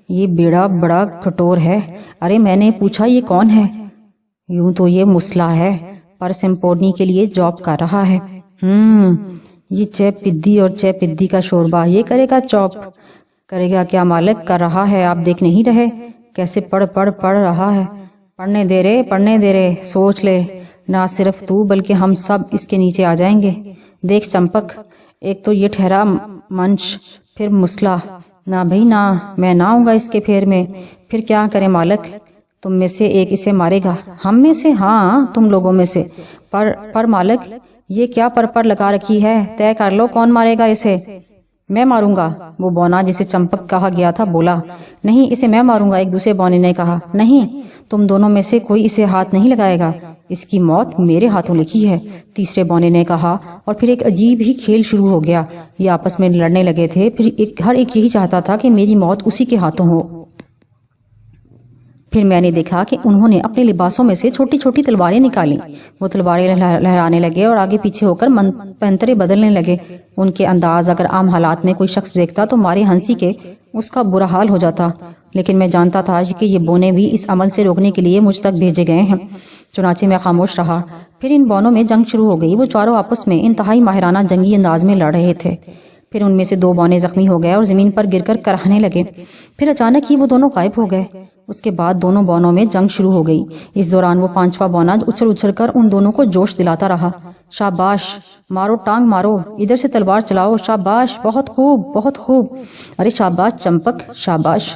یہ بیڑا بڑا کھٹور ہے۔ ارے میں نے پوچھا یہ کون ہے؟ یوں تو یہ مسلح ہے، پر سمپورنی کے لیے جاب کر رہا ہے۔ یہ چے پدی اور چے پدی کا شوربہ، یہ کرے گا چوپ، کرے گا کیا مالک، کر رہا ہے، آپ دیکھ نہیں رہے کیسے پڑھ رہا ہے۔ پڑھنے دے رے، سوچ لے، نہ صرف تو بلکہ ہم سب اس کے نیچے آ جائیں گے۔ دیکھ چمپک، ایک تو یہ ٹھہرا منش، پھر مسلح، نہ بھئی نہ، میں نہ آؤں گا اس کے پھیر میں۔ پھر کیا کرے مالک، تم میں سے ایک اسے مارے گا۔ ہم میں سے؟ ہاں تم لوگوں میں سے۔ پر مالک، یہ کیا پر لگا رکھی ہے، طے کر لو کون مارے گا اسے۔ میں ماروں گا، وہ بونا جسے چمپک کہا گیا تھا بولا۔ نہیں، اسے میں ماروں گا، ایک دوسرے بونے نے کہا۔ نہیں، تم دونوں میں سے کوئی اسے ہاتھ نہیں لگائے گا، اس کی موت میرے ہاتھوں لکھی ہے، تیسرے بونے نے کہا۔ اور پھر ایک عجیب ہی کھیل شروع ہو گیا، یہ آپس میں لڑنے لگے تھے۔ پھر ہر ایک یہی چاہتا تھا کہ میری موت اسی کے ہاتھوں ہو۔ پھر میں نے دیکھا کہ انہوں نے اپنے لباسوں میں سے چھوٹی چھوٹی تلواریں نکالیں، وہ تلواریں لہرانے لگے اور آگے پیچھے ہو کر پنترے بدلنے لگے۔ ان کے انداز اگر عام حالات میں کوئی شخص دیکھتا تو مارے ہنسی کے اس کا برا حال ہو جاتا، لیکن میں جانتا تھا کہ یہ بونے بھی اس عمل سے روکنے کے لیے مجھ تک بھیجے گئے ہیں، چنانچہ میں خاموش رہا۔ پھر ان بونوں میں جنگ شروع ہو گئی، وہ چاروں آپس میں انتہائی ماہرانہ جنگی انداز میں لڑ رہے تھے۔ پھر ان میں سے 2 بونے زخمی ہو گئے اور زمین پر گر کر کراہنے لگے۔ پھر اچانک ہی وہ دونوں غائب ہو گئے۔ اس کے بعد دونوں بونوں میں جنگ شروع ہو گئی۔ اس دوران وہ 5واں بونا اچھل کر ان دونوں کو جوش دلاتا رہا۔ شاباش، مارو، ٹانگ مارو، ادھر سے تلوار چلاؤ، شاباش، بہت خوب بہت خوب، ارے شاباش چمپک، شاباش،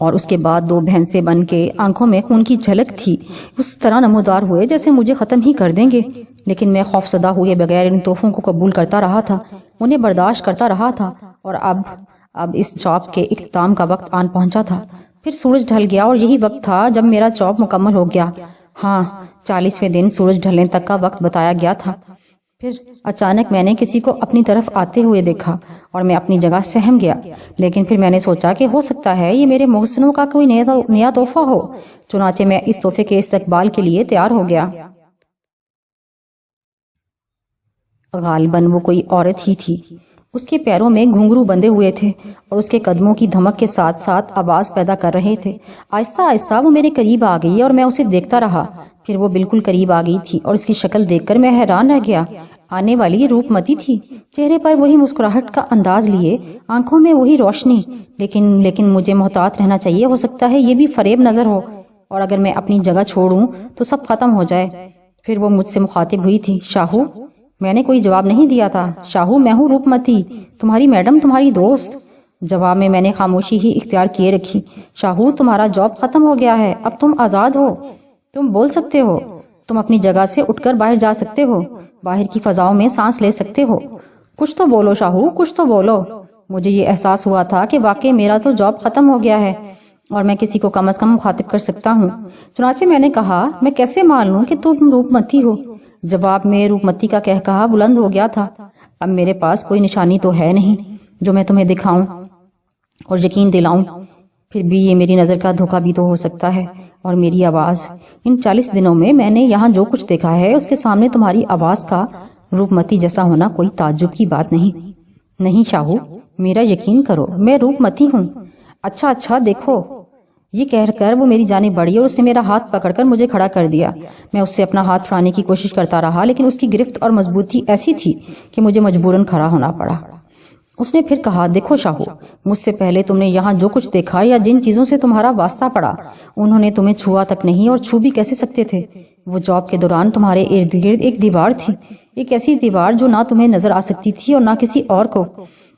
اور اس کے بعد 2 بھینسیں بن کے آنکھوں میں خون کی جھلک تھی اس طرح نمودار ہوئے جیسے مجھے ختم ہی کر دیں گے، لیکن میں خوف زدہ ہوئے بغیر ان تحفوں کو قبول کرتا رہا تھا، انہیں برداشت کرتا رہا تھا، اور اب اس جاب کے اختتام کا وقت آن پہنچا تھا۔ پھر سورج ڈھل گیا اور یہی وقت تھا جب میرا جاب مکمل ہو گیا۔ ہاں، 40ویں دن سورج ڈھلنے تک کا وقت بتایا گیا تھا۔ پھر اچانک میں نے کسی کو اپنی طرف آتے ہوئے دیکھا اور میں اپنی جگہ سہم گیا، لیکن پھر میں نے سوچا کہ ہو سکتا ہے یہ میرے محسنوں کا کوئی نیا تحفہ ہو، چنانچہ میں اس تحفے کے استقبال کے لیے تیار ہو گیا۔ غالباً وہ کوئی عورت ہی تھی۔ اس کے پیروں میں گھنگرو بندھے ہوئے تھے اور اس کے قدموں کی دھمک کے ساتھ ساتھ آواز پیدا کر رہے تھے۔ آہستہ آہستہ وہ میرے قریب آ گئی اور میں اسے دیکھتا رہا۔ پھر وہ بالکل قریب آ گئی تھی اور اس کی شکل دیکھ کر میں حیران رہ گیا۔ آنے والی روپ متی تھی، چہرے پر وہی مسکراہٹ کا انداز لیے، آنکھوں میں وہی روشنی، لیکن مجھے محتاط رہنا چاہیے، ہو سکتا ہے یہ بھی فریب نظر ہو، اور اگر میں اپنی جگہ چھوڑوں تو سب ختم ہو جائے۔ پھر وہ مجھ سے مخاطب ہوئی تھی، شاہو۔ میں نے کوئی جواب نہیں دیا تھا۔ شاہو، میں ہوں روپ متی، تمہاری میڈم، تمہاری دوست۔ جواب میں نے خاموشی ہی اختیار کیے رکھی۔ شاہو، تمہارا جاب ختم ہو گیا ہے، اب تم آزاد ہو، تم بول سکتے ہو، تم اپنی جگہ سے اٹھ کر باہر جا سکتے ہو، باہر کی فضاؤں میں سانس لے سکتے ہو۔ کچھ تو بولو شاہو، کچھ تو بولو۔ مجھے یہ احساس ہوا تھا کہ واقعی میرا تو جاب ختم ہو گیا ہے اور میں کسی کو کم از کم مخاطب کر سکتا ہوں۔ چنانچہ میں نے کہا، میں کیسے مان لوں کہ تم روپ متی ہو؟ جواب میں روپ متی کا کہا بلند ہو گیا تھا، اب میرے پاس کوئی نشانی تو ہے نہیں جو میں تمہیں دکھاؤں اور یقین دلاؤں، پھر بھی یہ میری نظر کا دھوکہ بھی تو ہو سکتا ہے، اور میری آواز۔ ان 40 دنوں میں نے یہاں جو کچھ دیکھا ہے اس کے سامنے تمہاری آواز کا روپ متی جیسا ہونا کوئی تعجب کی بات نہیں۔ نہیں شاہو، میرا یقین کرو، میں روپ متی ہوں۔ اچھا دیکھو۔ یہ کہہ کر وہ میری جانب بڑھی اور اس نے میرا ہاتھ پکڑ کر مجھے کھڑا کر دیا۔ میں اس سے اپنا ہاتھ چھڑانے کی کوشش کرتا رہا، لیکن اس کی گرفت اور مضبوطی ایسی تھی کہ مجھے مجبوراً کھڑا ہونا پڑا۔ اس نے پھر کہا، دیکھو شاہو، مجھ سے پہلے تم نے یہاں جو کچھ دیکھا یا جن چیزوں سے تمہارا واسطہ پڑا، انہوں نے تمہیں چھوا تک نہیں، اور چھو بھی کیسے سکتے تھے؟ وہ جاب کے دوران تمہارے ارد گرد ایک دیوار تھی، ایک ایسی دیوار جو نہ تمہیں نظر آ سکتی تھی اور نہ کسی اور کو،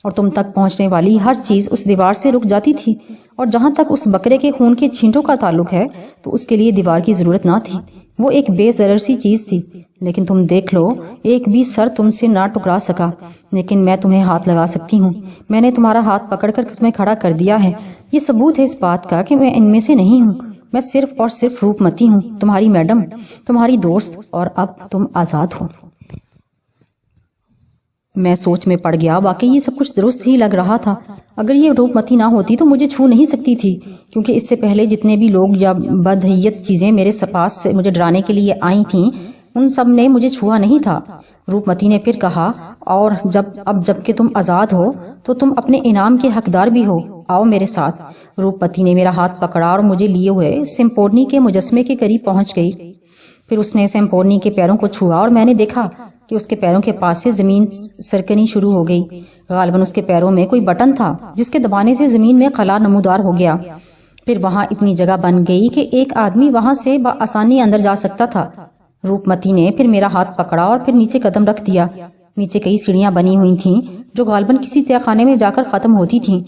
اور تم تک پہنچنے والی ہر چیز اس دیوار سے رک جاتی تھی، اور جہاں تک اس بکرے کے خون کے چھینٹوں کا تعلق ہے تو اس کے لیے دیوار کی ضرورت نہ تھی، وہ ایک بے ضرر سی چیز تھی۔ لیکن تم دیکھ لو، ایک بھی سر تم سے نہ ٹکرا سکا، لیکن میں تمہیں ہاتھ لگا سکتی ہوں۔ میں نے تمہارا ہاتھ پکڑ کر تمہیں کھڑا کر دیا ہے، یہ ثبوت ہے اس بات کا کہ میں ان میں سے نہیں ہوں، میں صرف اور صرف روپ متی ہوں، تمہاری میڈم، تمہاری دوست، اور اب تم آزاد ہو۔ میں سوچ میں پڑ گیا، واقعی یہ سب کچھ درست ہی لگ رہا تھا۔ اگر یہ روپ متی نہ ہوتی تو مجھے چھو نہیں سکتی تھی، کیونکہ اس سے پہلے جتنے بھی لوگ یا بدحیت چیزیں میرے پاس سے مجھے ڈرانے کے لیے آئی تھیں، ان سب نے مجھے چھوا نہیں تھا۔ روپ متی نے پھر کہا، اور جب کہ تم آزاد ہو تو تم اپنے انعام کے حقدار بھی ہو، آؤ میرے ساتھ۔ روپ متی نے میرا ہاتھ پکڑا اور مجھے لیے ہوئے سمپورنی کے مجسمے کے قریب پہنچ گئی۔ پھر اس نے سمپورنی کے پیروں کو چھوا اور میں نے دیکھا کہ اس کے پیروں کے پاس سے زمین سرکنی شروع ہو گئی۔ غالباً اس کے پیروں میں کوئی بٹن تھا جس کے دبانے سے زمین میں خلا نمودار ہو گیا۔ پھر وہاں اتنی جگہ بن گئی کہ ایک آدمی وہاں سے بآسانی اندر جا سکتا تھا۔ روپ متی نے پھر میرا ہاتھ پکڑا اور پھر نیچے قدم رکھ دیا۔ نیچے کئی سیڑھیاں بنی ہوئی تھیں جو غالباً کسی تہہ خانے میں جا کر ختم ہوتی تھیں۔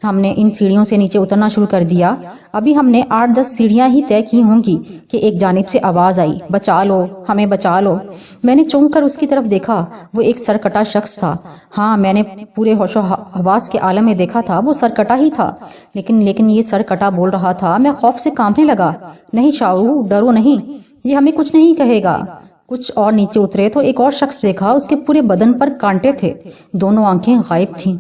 ہم نے ان سیڑھیوں سے نیچے اترنا شروع کر دیا۔ ابھی ہم نے 8-10 سیڑھیاں ہی طے کی ہوں گی کہ ایک جانب سے آواز آئی، بچا لو، ہمیں بچا لو۔ میں نے چونک کر اس کی طرف دیکھا، وہ ایک سرکٹا شخص تھا۔ ہاں، میں نے پورے ہوش و حواس کے عالم میں دیکھا تھا، وہ سرکٹا ہی تھا، لیکن یہ سرکٹا بول رہا تھا۔ میں خوف سے کانپنے لگا۔ نہیں شاہو، ڈرو نہیں، یہ ہمیں کچھ نہیں کہے گا۔ کچھ اور نیچے اترے تو ایک اور شخص دیکھا، اس کے پورے بدن پر کانٹے تھے، دونوں آنکھیں غائب تھیں۔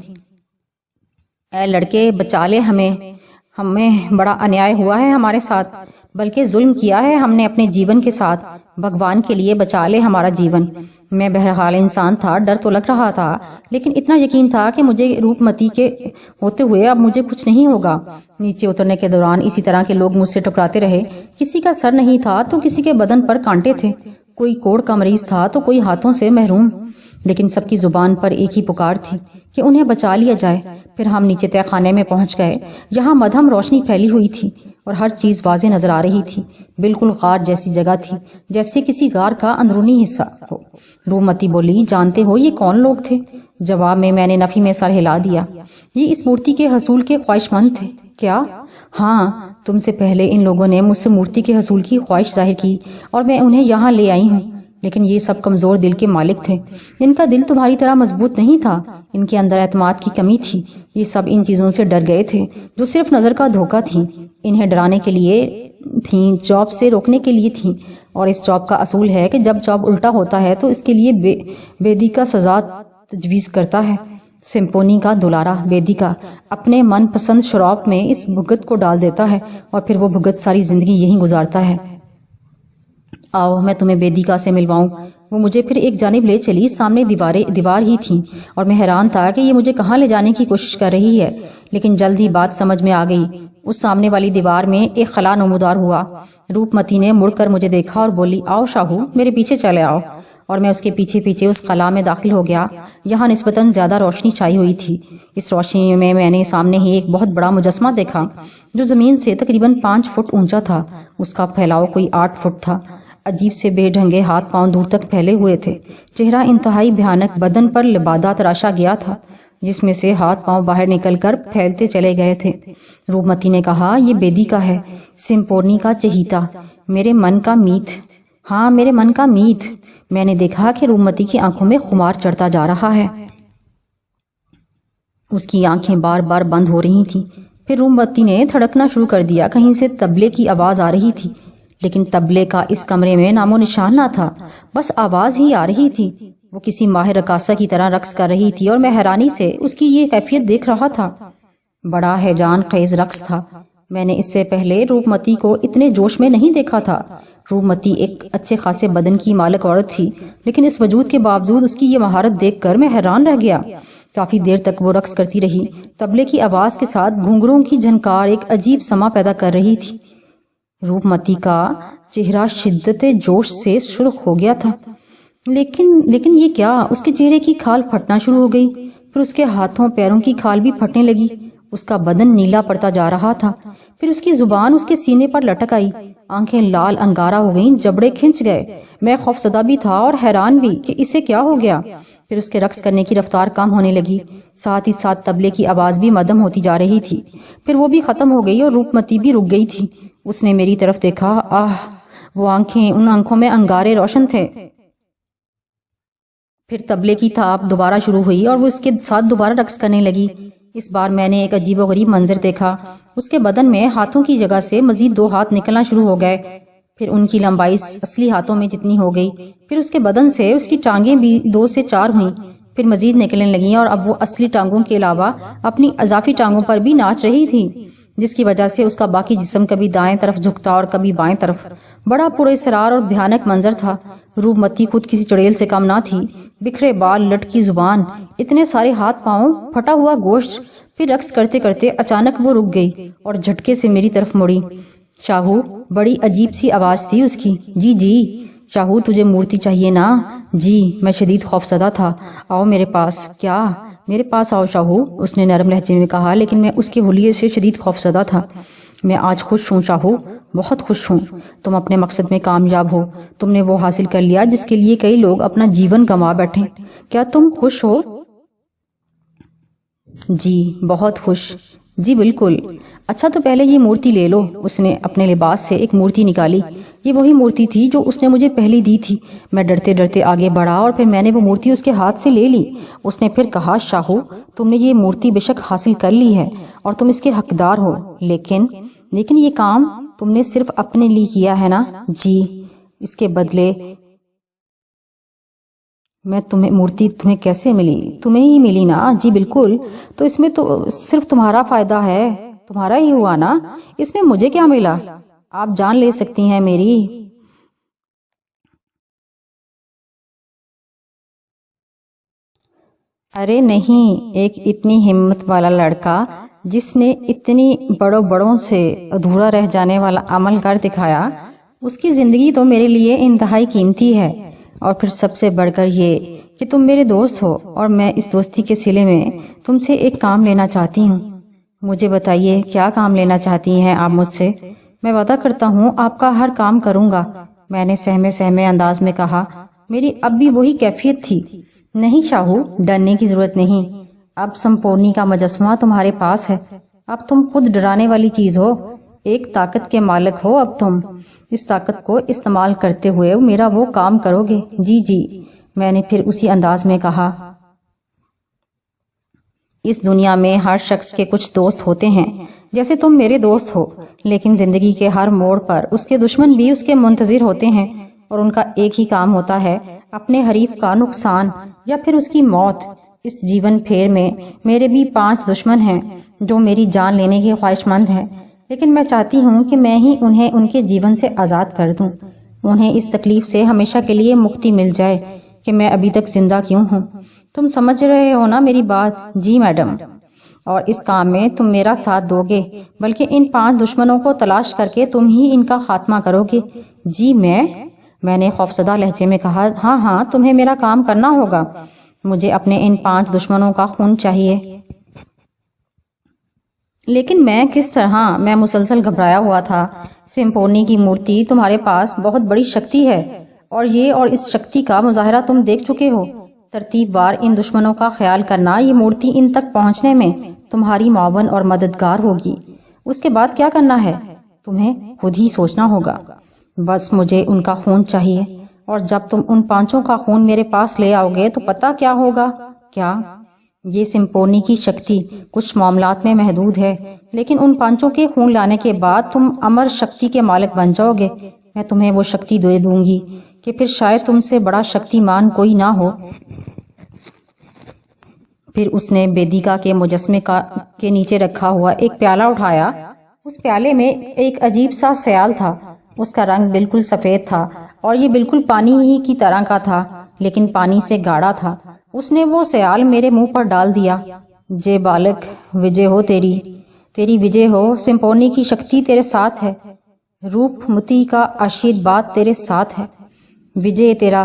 اے لڑکے، بچا لے ہمیں بڑا انیائے ہوا ہے ہمارے ساتھ، بلکہ ظلم کیا ہے ہم نے اپنے جیون کے ساتھ، بھگوان کے لیے بچا لے ہمارا جیون۔ میں بہرحال انسان تھا، ڈر تو لگ رہا تھا، لیکن اتنا یقین تھا کہ مجھے روپ متی کے ہوتے ہوئے اب مجھے کچھ نہیں ہوگا۔ نیچے اترنے کے دوران اسی طرح کے لوگ مجھ سے ٹکراتے رہے، کسی کا سر نہیں تھا تو کسی کے بدن پر کانٹے تھے، کوئی کوڑ کا مریض تھا تو کوئی ہاتھوں سے محروم، لیکن سب کی زبان پر ایک ہی پکار تھی کہ انہیں بچا لیا جائے۔ پھر ہم نیچے تہہ خانے میں پہنچ گئے، جہاں مدھم روشنی پھیلی ہوئی تھی اور ہر چیز واضح نظر آ رہی تھی، بالکل غار جیسی جگہ تھی، جیسے کسی غار کا اندرونی حصہ ہو۔ روپمتی بولی، جانتے ہو یہ کون لوگ تھے؟ جواب میں نے نفی میں سر ہلا دیا۔ یہ اس مورتی کے حصول کے خواہش مند تھے۔ کیا؟ ہاں، تم سے پہلے ان لوگوں نے مجھ سے مورتی کے حصول کی خواہش ظاہر کی اور میں انہیں یہاں لے آئی ہوں، لیکن یہ سب کمزور دل کے مالک تھے۔ ان کا دل تمہاری طرح مضبوط نہیں تھا، ان کے اندر اعتماد کی کمی تھی۔ یہ سب ان چیزوں سے ڈر گئے تھے جو صرف نظر کا دھوکہ تھیں، انہیں ڈرانے کے لیے تھیں، جاب سے روکنے کے لیے تھیں۔ اور اس جاب کا اصول ہے کہ جب جاب الٹا ہوتا ہے تو اس کے لیے بیدی کا سزا تجویز کرتا ہے۔ سمپونی کا دلارا بیدی کا اپنے من پسند شراب میں اس بھگت کو ڈال دیتا ہے اور پھر وہ بھگت ساری زندگی یہیں گزارتا ہے۔ آؤ میں تمہیں بیدیکا سے ملواؤں۔ وہ مجھے پھر ایک جانب لے چلی، سامنے دیوار ہی تھی اور میں حیران تھا کہ یہ مجھے کہاں لے جانے کی کوشش کر رہی ہے، لیکن جلد ہی بات سمجھ میں آ گئی۔ اس سامنے والی دیوار میں ایک خلا نمودار ہوا۔ روپ متی نے مڑ کر مجھے دیکھا اور بولی، آؤ شاہو، میرے پیچھے چلے آؤ، اور میں اس کے پیچھے پیچھے اس خلا میں داخل ہو گیا۔ یہاں نسبتاً زیادہ روشنی چھائی ہوئی تھی۔ اس روشنی میں نے سامنے ہی ایک بہت بڑا مجسمہ دیکھا جو زمین سے تقریباً 5 فٹ اونچا تھا۔ اس کا پھیلاؤ کوئی 8 فٹ تھا۔ عجیب سے بے ڈھنگے ہاتھ پاؤں دور تک پھیلے ہوئے تھے، چہرہ انتہائی بھیانک، بدن پر لبادہ تراشا گیا تھا جس میں سے ہاتھ پاؤں باہر نکل کر پھیلتے چلے گئے تھے۔ روپمتی نے کہا، یہ بیدی کا ہے، سمپورنی کا چہیتا، میرے من کا میت۔ ہاں، میرے من کا میت۔ میں نے دیکھا کہ روپمتی کی آنکھوں میں خمار چڑھتا جا رہا ہے۔ اس کی آنکھیں بار بار بند ہو رہی تھیں۔ پھر روپمتی نے تھڑکنا شروع کر دیا۔ کہیں سے طبلے کی آواز آ رہی تھی، لیکن طبلے کا اس کمرے میں نام و نشان نہ تھا، بس آواز ہی آ رہی تھی۔ وہ کسی ماہر رقاصہ کی طرح رقص کر رہی تھی اور میں حیرانی سے اس کی یہ کیفیت دیکھ رہا تھا۔ بڑا ہیجان خیز رقص تھا۔ میں نے اس سے پہلے روپمتی کو اتنے جوش میں نہیں دیکھا تھا۔ روپمتی ایک اچھے خاصے بدن کی مالک عورت تھی، لیکن اس وجود کے باوجود اس کی یہ مہارت دیکھ کر میں حیران رہ گیا۔ کافی دیر تک وہ رقص کرتی رہی۔ طبلے کی آواز کے ساتھ گھنگروں کی جھنکار ایک عجیب سما پیدا کر رہی تھی۔ روپمتی کا چہرہ شدت جوش سے سرخ ہو گیا تھا۔ لیکن یہ کیا؟ اس کے چہرے کی کھال پھٹنا شروع ہو گئی، پھر اس کے ہاتھوں پیروں کی کھال بھی پھٹنے لگی۔ اس کا بدن نیلا پڑتا جا رہا تھا، پھر اس کی زبان اس کے سینے پر لٹک آئی، آنکھیں لال انگارہ ہو گئیں، جبڑے کھنچ گئے۔ میں خوفزدہ بھی تھا اور حیران بھی کہ اسے کیا ہو گیا۔ پھر اس کے رقص کرنے کی رفتار کم ہونے لگی، ساتھ ہی ساتھ طبلے کی آواز بھی مدھم ہوتی جا رہی تھی۔ پھر وہ بھی ختم ہو گئی اور روپمتی بھی رک گئی تھی۔ اس نے میری طرف دیکھا۔ آہ، وہ آنکھیں، ان آنکھوں میں انگارے روشن تھے۔ پھر طبلے کی تھاپ دوبارہ شروع ہوئی اور وہ اس کے ساتھ دوبارہ رقص کرنے لگی۔ اس بار میں نے ایک عجیب و غریب منظر دیکھا۔ اس کے بدن میں ہاتھوں کی جگہ سے مزید 2 ہاتھ نکلنا شروع ہو گئے، پھر ان کی لمبائی اصلی ہاتھوں میں جتنی ہو گئی۔ پھر اس کے بدن سے اس کی ٹانگیں بھی 2 سے 4 ہوئیں، پھر مزید نکلنے لگیں، اور اب وہ اصلی ٹانگوں کے علاوہ اپنی اضافی ٹانگوں پر بھی ناچ رہی تھی، جس کی وجہ سے اس کا باقی جسم کبھی دائیں طرف جھکتا اور کبھی بائیں طرف۔ بڑا پراسرار اور بھیانک منظر تھا۔ روپمتی خود کسی چڑیل سے کم نہ تھی۔ بکھرے بال، لٹکی زبان، اتنے سارے ہاتھ پاؤں، پھٹا ہوا گوشت۔ پھر رقص کرتے کرتے اچانک وہ رک گئی اور جھٹکے سے میری طرف مڑی۔ شاہو، بڑی عجیب سی آواز تھی اس کی۔ جی جی شاہو، تجھے مورتی چاہیے نا؟ جی، میں شدید خوفزدہ تھا۔ آؤ میرے پاس۔ کیا؟ میرے پاس آؤ شاہو، اس نے نرم لہجے میں کہا، لیکن میں اس کے حلیے سے شدید خوفزدہ تھا۔ میں آج خوش ہوں شاہو، بہت خوش ہوں۔ تم اپنے مقصد میں کامیاب ہو، تم نے وہ حاصل کر لیا جس کے لیے کئی لوگ اپنا جیون گنوا بیٹھے۔ کیا تم خوش ہو؟ جی، بہت خوش۔ جی بالکل۔ اچھا تو پہلے یہ مورتی لے لو۔ اس نے اپنے لباس سے ایک مورتی نکالی۔ یہ وہی مورتی تھی جو اس نے مجھے پہلے دی تھی۔ میں ڈرتے ڈرتے آگے بڑھا اور پھر میں نے وہ مورتی اس کے ہاتھ سے لے لی۔ اس نے پھر کہا، شاہو، تم نے یہ مورتی بے شک حاصل کر لی ہے اور تم اس کے حقدار ہو، لیکن یہ کام تم نے صرف اپنے لیے کیا ہے نا؟ جی، اس کے بدلے مورتی تمہیں کیسے ملی؟ تمہیں ہی ملی نا؟ جی بالکل۔ تو اس میں تو صرف تمہارا فائدہ ہے، تمہارا ہی ہوا نا، اس میں مجھے کیا ملا؟ آپ جان لے سکتی ہیں میری۔ ارے نہیں، ایک اتنی ہمت والا لڑکا جس نے اتنی بڑوں سے ادھورا رہ جانے والا عمل کر دکھایا، اس کی زندگی تو میرے لیے انتہائی قیمتی ہے۔ اور پھر سب سے بڑھ کر یہ کہ تم میرے دوست ہو، اور میں اس دوستی کے صلے میں تم سے ایک کام لینا چاہتی ہوں۔ مجھے بتائیے، کیا کام لینا چاہتی ہیں آپ مجھ سے؟ میں وعدہ کرتا ہوں آپ کا ہر کام کروں گا، میں نے سہمے انداز میں کہا۔ میری اب بھی وہی کیفیت تھی۔ نہیں شاہو، ڈرنے کی ضرورت نہیں، اب سمپورنی کا مجسمہ تمہارے پاس ہے، اب تم خود ڈرانے والی چیز ہو، ایک طاقت کے مالک ہو، اب تم اس طاقت کو استعمال کرتے ہوئے میرا وہ کام کرو گے۔ جی جی، میں نے پھر اسی انداز میں کہا۔ اس دنیا میں ہر شخص کے کچھ دوست ہوتے ہیں، جیسے تم میرے دوست ہو، لیکن زندگی کے ہر موڑ پر اس کے دشمن بھی اس کے منتظر ہوتے ہیں، اور ان کا ایک ہی کام ہوتا ہے اپنے حریف کا نقصان یا پھر اس کی موت۔ اس جیون پھیر میں میرے بھی 5 دشمن ہیں جو میری جان لینے کے خواہش مند ہیں، لیکن میں چاہتی ہوں کہ میں ہی انہیں ان کے جیون سے آزاد کر دوں، انہیں اس تکلیف سے ہمیشہ کے لیے مکتی مل جائے کہ میں ابھی تک زندہ کیوں ہوں۔ تم سمجھ رہے ہو نا میری بات؟ جی میڈم۔ اور اس کام میں تم میرا ساتھ دو گے، بلکہ ان 5 دشمنوں کو تلاش کر کے تم ہی ان کا خاتمہ کرو گے؟ جی میں نے خوفزدہ لہجے میں کہا۔ ہاں ہاں، تمہیں میرا کام کرنا ہوگا، مجھے اپنے ان 5 دشمنوں کا خون چاہیے۔ لیکن میں کس طرح؟ میں مسلسل گھبرایا ہوا تھا۔ سمپونی کی مورتی تمہارے پاس بہت بڑی شکتی ہے، اور اس شکتی کا مظاہرہ تم دیکھ چکے ہو۔ ترتیب وار ان دشمنوں کا خیال کرنا، یہ مورتی ان تک پہنچنے میں تمہاری معاون اور مددگار ہوگی۔ اس کے بعد کیا کرنا ہے تمہیں خود ہی سوچنا ہوگا۔ بس مجھے ان کا خون چاہیے، اور جب تم ان 5 کا خون میرے پاس لے آؤ گے تو پتہ کیا ہوگا؟ کیا؟ یہ سمپونی کی شکتی کچھ معاملات میں محدود ہے، لیکن ان 5 کے خون لانے کے بعد تم امر شکتی کے مالک بن جاؤ گے۔ میں تمہیں وہ شکتی دے دوں گی کہ پھر شاید تم سے بڑا شکتیمان کوئی نہ ہو۔ پھر اس نے ویدیکا کے مجسمے کے نیچے رکھا ہوا ایک پیالہ اٹھایا۔ اس پیالے میں ایک عجیب سا سیال تھا، اس کا رنگ بالکل سفید تھا، اور یہ بالکل پانی ہی کی طرح کا تھا، لیکن پانی سے گاڑھا تھا۔ اس نے وہ سیال میرے منہ پر ڈال دیا۔ جے بالک، وجے ہو تیری وجے ہو، سمپونی کی شکتی تیرے ساتھ ہے، روپ متی کا آشیرواد تیرے ساتھ ہے، وجے تیرا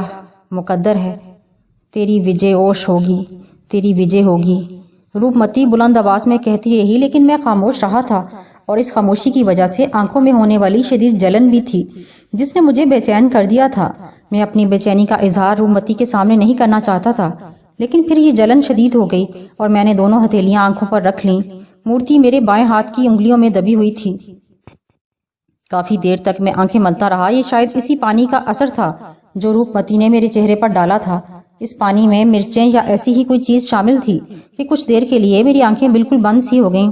مقدر ہے، تیری وجے اوش ہوگی، تیری وجے ہوگی۔ روپ متی بلند آواز میں کہتی رہی، لیکن میں خاموش رہا تھا، اور اس خاموشی کی وجہ سے آنکھوں میں ہونے والی شدید جلن بھی تھی جس نے مجھے بے چین کر دیا تھا۔ میں اپنی بے چینی کا اظہار روپ متی کے سامنے نہیں کرنا چاہتا تھا، لیکن پھر یہ جلن شدید ہو گئی اور میں نے دونوں ہتھیلیاں آنکھوں پر رکھ لیں۔ مورتی میرے بائیں ہاتھ کی انگلیوں میں دبی ہوئی تھی۔ کافی دیر تک میں آنکھیں ملتا رہا۔ یہ شاید اسی پانی کا اثر تھا جو روپ متی نے میرے چہرے پر ڈالا تھا۔ اس پانی میں مرچیں یا ایسی ہی کوئی چیز شامل تھی کہ کچھ دیر کے لیے میری آنکھیں بالکل بند سی ہو گئیں۔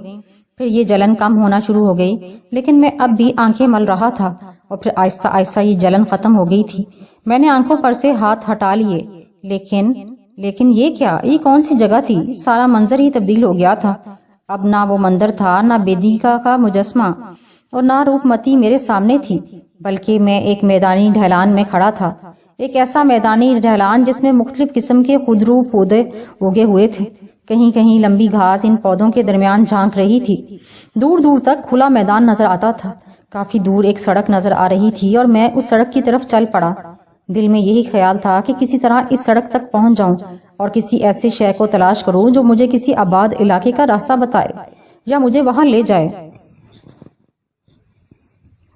پھر یہ جلن کم ہونا شروع ہو گئی، لیکن میں اب بھی آنکھیں مل رہا تھا، اور پھر آہستہ آہستہ یہ جلن ختم ہو گئی تھی۔ میں نے آنکھوں پر سے ہاتھ ہٹا لیے، لیکن یہ کیا؟ یہ کون سی جگہ تھی؟ سارا منظر ہی تبدیل ہو گیا تھا۔ اب نہ وہ مندر تھا، نہ ویدیکا کا مجسمہ، اور نہ روپ متی میرے سامنے تھی، بلکہ میں ایک میدانی ڈھلان میں کھڑا تھا۔ ایک ایسا میدانی ڈھلان جس میں مختلف قسم کے خودرو پودے اگے ہوئے تھے۔ کہیں کہیں لمبی گھاس ان پودوں کے درمیان جھانک رہی تھی۔ دور دور تک کھلا میدان نظر آتا تھا۔ کافی دور ایک سڑک نظر آ رہی تھی اور میں اس سڑک کی طرف چل پڑا۔ دل میں یہی خیال تھا کہ کسی طرح اس سڑک تک پہنچ جاؤں اور کسی ایسے شے کو تلاش کروں جو مجھے کسی آباد علاقے کا راستہ بتائے یا مجھے وہاں لے جائے۔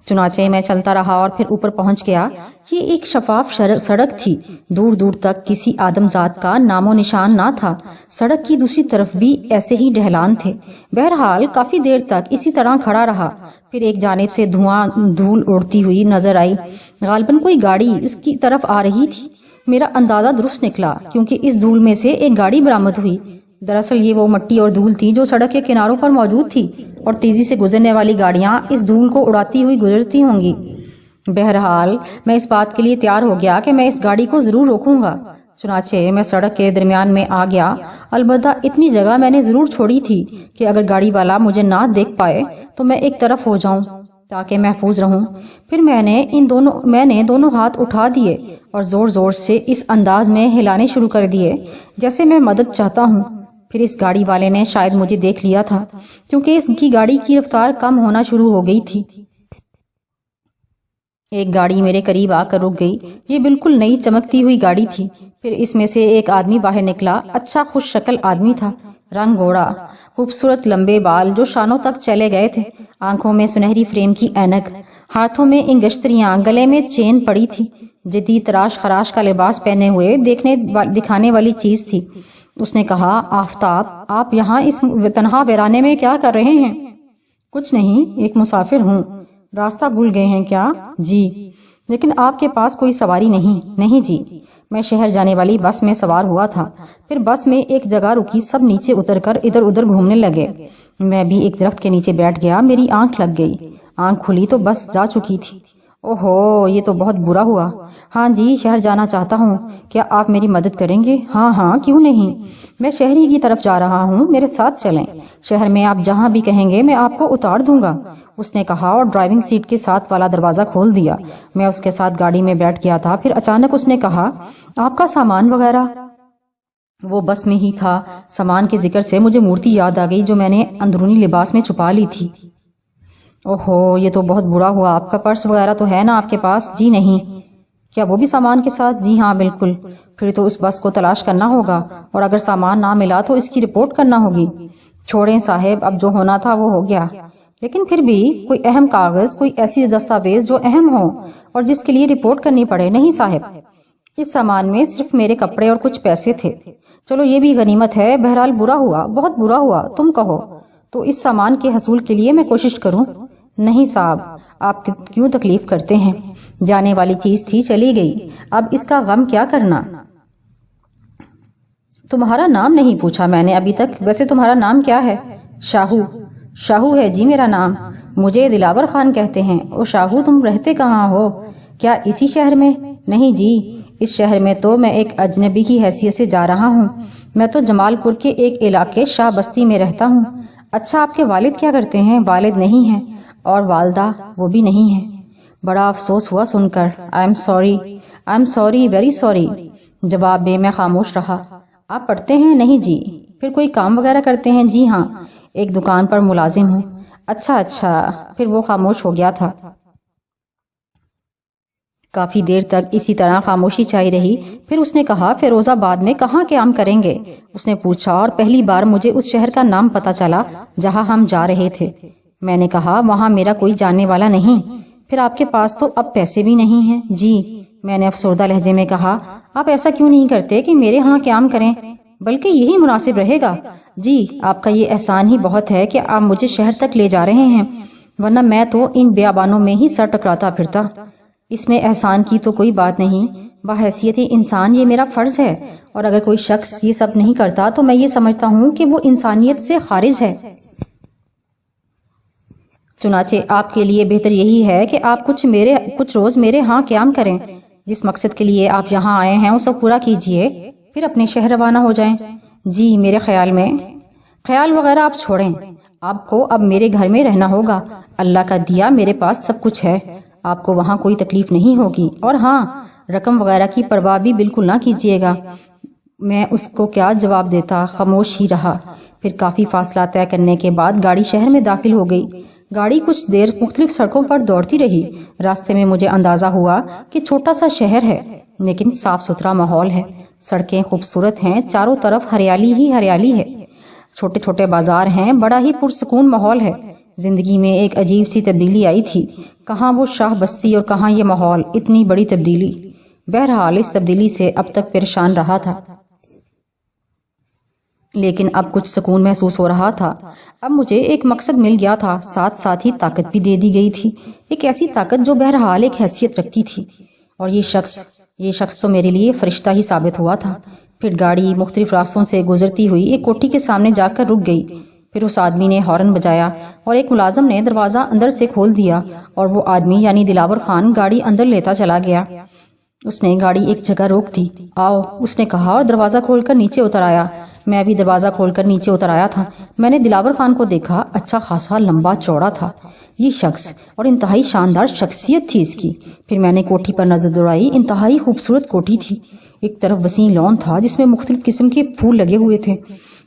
چنانچہ میں چلتا رہا اور پھر اوپر پہنچ گیا۔ یہ ایک شفاف سڑک تھی، دور دور تک کسی آدم ذات کا نام و نشان نہ تھا۔ سڑک کی دوسری طرف بھی ایسے ہی ڈھلان تھے۔ بہرحال کافی دیر تک اسی طرح کھڑا رہا، پھر ایک جانب سے دھول اڑتی ہوئی نظر آئی۔ غالباً کوئی گاڑی اس کی طرف آ رہی تھی۔ میرا اندازہ درست نکلا، کیونکہ اس دھول میں سے ایک گاڑی برآمد ہوئی۔ دراصل یہ وہ مٹی اور دھول تھی جو سڑک کے کناروں پر موجود تھی، اور تیزی سے گزرنے والی گاڑیاں اس دھول کو اڑاتی ہوئی گزرتی ہوں گی۔ بہرحال میں اس بات کے لیے تیار ہو گیا کہ میں اس گاڑی کو ضرور روکوں گا۔ چنانچہ میں سڑک کے درمیان میں آ گیا۔ البتہ اتنی جگہ میں نے ضرور چھوڑی تھی کہ اگر گاڑی والا مجھے نہ دیکھ پائے تو میں ایک طرف ہو جاؤں تاکہ محفوظ رہوں۔ پھر میں نے دونوں ہاتھ اٹھا دیے اور زور زور سے اس انداز میں ہلانے شروع کر دیے جیسے میں مدد چاہتا ہوں۔ پھر اس گاڑی والے نے شاید مجھے دیکھ لیا تھا، کیونکہ اس کی گاڑی کی رفتار کم ہونا شروع ہو گئی تھی۔ ایک گاڑی میرے قریب آ کر رک گئی۔ یہ بالکل نئی چمکتی ہوئی گاڑی تھی۔ پھر اس میں سے ایک آدمی باہر نکلا۔ اچھا خوش شکل آدمی تھا، رنگ گوڑا، خوبصورت لمبے بال جو شانوں تک چلے گئے تھے، آنکھوں میں سنہری فریم کی اینک، ہاتھوں میں انگشتریاں، گلے میں چین پڑی تھی۔ جدید تراش خراش کا لباس پہنے ہوئے دکھانے والی چیز تھی۔ اس نے کہا آفتاب آپ یہاں اس تنہا ویرانے میں کیا کر رہے ہیں؟ کچھ نہیں، ایک مسافر ہوں۔ راستہ بھول گئے ہیں کیا؟ جی۔ لیکن آپ کے پاس کوئی سواری نہیں؟ نہیں جی، میں شہر جانے والی بس میں سوار ہوا تھا، پھر بس میں ایک جگہ رکی، سب نیچے اتر کر ادھر ادھر گھومنے لگے، میں بھی ایک درخت کے نیچے بیٹھ گیا، میری آنکھ لگ گئی، آنکھ کھلی تو بس جا چکی تھی۔ اوہو، یہ تو بہت برا ہوا۔ ہاں جی، شہر جانا چاہتا ہوں، کیا آپ میری مدد کریں گے؟ ہاں ہاں، کیوں نہیں، میں شہری کی طرف جا رہا ہوں، میرے ساتھ چلیں، شہر میں آپ جہاں بھی کہیں گے میں آپ کو اتار دوں گا، اس نے کہا اور ڈرائیونگ سیٹ کے ساتھ والا دروازہ کھول دیا۔ میں اس کے ساتھ گاڑی میں بیٹھ گیا تھا، پھر اچانک اس نے کہا آپ کا سامان وغیرہ؟ وہ بس میں ہی تھا۔ سامان کے ذکر سے مجھے مورتی یاد آ گئی جو میں نے اندرونی لباس میں چھپا لی تھی۔ اوہو، یہ تو بہت برا ہوا۔ آپ کا پرس وغیرہ تو ہے نا آپ کے پاس؟ جی نہیں۔ کیا وہ بھی سامان کے ساتھ؟ جی ہاں بالکل۔ پھر تو اس بس کو تلاش کرنا ہوگا، اور اگر سامان نہ ملا تو اس کی رپورٹ کرنا ہوگی۔ چھوڑیں صاحب، اب جو ہونا تھا وہ ہو گیا، لیکن پھر بھی کوئی اہم کاغذ، کوئی ایسی دستاویز جو اہم ہو اور جس کے لیے رپورٹ کرنی پڑے۔ نہیں صاحب، اس سامان میں صرف میرے کپڑے اور کچھ پیسے تھے۔ چلو یہ بھی غنیمت ہے، بہرحال برا ہوا، بہت برا ہوا، تم کہو تو اس سامان کے حصول کے لیے میں کوشش کروں۔ نہیں صاحب، آپ کیوں تکلیف کرتے ہیں؟ جانے والی چیز تھی، چلی گئی، اب اس کا غم کیا کرنا۔ تمہارا نام نہیں پوچھا میں نے ابھی تک، ویسے تمہارا نام کیا ہے؟ شاہو۔ شاہو ہے جی میرا نام، مجھے دلاور خان کہتے ہیں۔ او شاہو، تم رہتے کہاں ہو؟ کیا اسی شہر میں؟ نہیں جی، اس شہر میں تو میں ایک اجنبی کی حیثیت سے جا رہا ہوں، میں تو جمال پور کے ایک علاقے شاہ بستی میں رہتا ہوں۔ اچھا، آپ کے والد کیا کرتے ہیں؟ والد نہیں ہیں، اور والدہ وہ بھی نہیں ہے۔ بڑا افسوس ہوا سن کر۔ I am sorry, very sorry, جواب میں خاموش رہا۔ آپ پڑھتے ہیں؟ نہیں جی۔ پھر کوئی کام وغیرہ کرتے ہیں؟ جی ہاں، ایک دکان پر ملازم ہوں۔ اچھا، پھر وہ خاموش ہو گیا تھا۔ کافی دیر تک اسی طرح خاموشی چھائی رہی، پھر اس نے کہا فیروز آباد میں کہاں قیام کریں گے؟ اس نے پوچھا، اور پہلی بار مجھے اس شہر کا نام پتہ چلا جہاں ہم جا رہے تھے۔ میں نے کہا وہاں میرا کوئی جاننے والا نہیں۔ پھر آپ کے پاس تو اب پیسے بھی نہیں ہیں؟ جی، میں نے افسردہ لہجے میں کہا۔ آپ ایسا کیوں نہیں کرتے کہ میرے ہاں قیام کریں، بلکہ یہی مناسب رہے گا۔ جی، آپ کا یہ احسان ہی بہت ہے کہ آپ مجھے شہر تک لے جا رہے ہیں، ورنہ میں تو ان بیابانوں میں ہی سر ٹکراتا پھرتا۔ اس میں احسان کی تو کوئی بات نہیں، بحیثیت انسان یہ میرا فرض ہے، اور اگر کوئی شخص یہ سب نہیں کرتا تو میں یہ سمجھتا ہوں کہ وہ انسانیت سے خارج ہے۔ چنانچہ آپ کے لیے بہتر یہی ہے کہ آپ کچھ روز میرے ہاں قیام کریں، جس مقصد کے لیے آپ یہاں آئے ہیں اسے پورا کیجئے، پھر اپنے شہر روانہ ہو جائیں۔ جی، میرے خیال وغیرہ آپ چھوڑیں، آپ کو اب میرے گھر میں رہنا ہوگا، اللہ کا دیا میرے پاس سب کچھ ہے، آپ کو وہاں کوئی تکلیف نہیں ہوگی، اور ہاں، رقم وغیرہ کی پرواہ بھی بالکل نہ کیجیے گا۔ میں اس کو کیا جواب دیتا، خاموش ہی رہا۔ پھر کافی فاصلہ طے کرنے کے بعد گاڑی شہر میں داخل ہو گئی۔ گاڑی کچھ دیر مختلف سڑکوں پر دوڑتی رہی۔ راستے میں مجھے اندازہ ہوا کہ چھوٹا سا شہر ہے، لیکن صاف ستھرا ماحول ہے، سڑکیں خوبصورت ہیں، چاروں طرف ہریالی ہی ہریالی ہے، چھوٹے چھوٹے بازار ہیں، بڑا ہی پرسکون ماحول ہے۔ زندگی میں ایک عجیب سی تبدیلی آئی تھی، کہاں وہ شاہ بستی اور کہاں یہ ماحول، اتنی بڑی تبدیلی۔ بہرحال اس تبدیلی سے اب تک پریشان رہا تھا، لیکن اب کچھ سکون محسوس ہو رہا تھا۔ اب مجھے ایک مقصد مل گیا تھا، ساتھ ہی طاقت بھی دے دی گئی تھی، ایک ایسی طاقت جو بہرحال ایک حیثیت رکھتی تھی، اور یہ شخص تو میرے لیے فرشتہ ہی ثابت ہوا تھا۔ پھر گاڑی مختلف راستوں سے گزرتی ہوئی ایک کوٹھی کے سامنے جا کر رک گئی۔ پھر اس آدمی نے ہارن بجایا اور ایک ملازم نے دروازہ اندر سے کھول دیا، اور وہ آدمی یعنی دلاور خان گاڑی اندر لیتا چلا گیا۔ اس نے گاڑی ایک جگہ روک دی۔ آؤ، اس نے کہا اور دروازہ کھول کر نیچے اتر آیا۔ میں بھی دروازہ کھول کر نیچے اتر آیا تھا۔ میں نے دلاور خان کو دیکھا، اچھا خاصا لمبا چوڑا تھا یہ شخص، اور انتہائی شاندار شخصیت تھی اس کی۔ پھر میں نے کوٹھی پر نظر دوڑائی، انتہائی خوبصورت کوٹھی تھی۔ ایک طرف وسیع لان تھا جس میں مختلف قسم کے پھول لگے ہوئے تھے،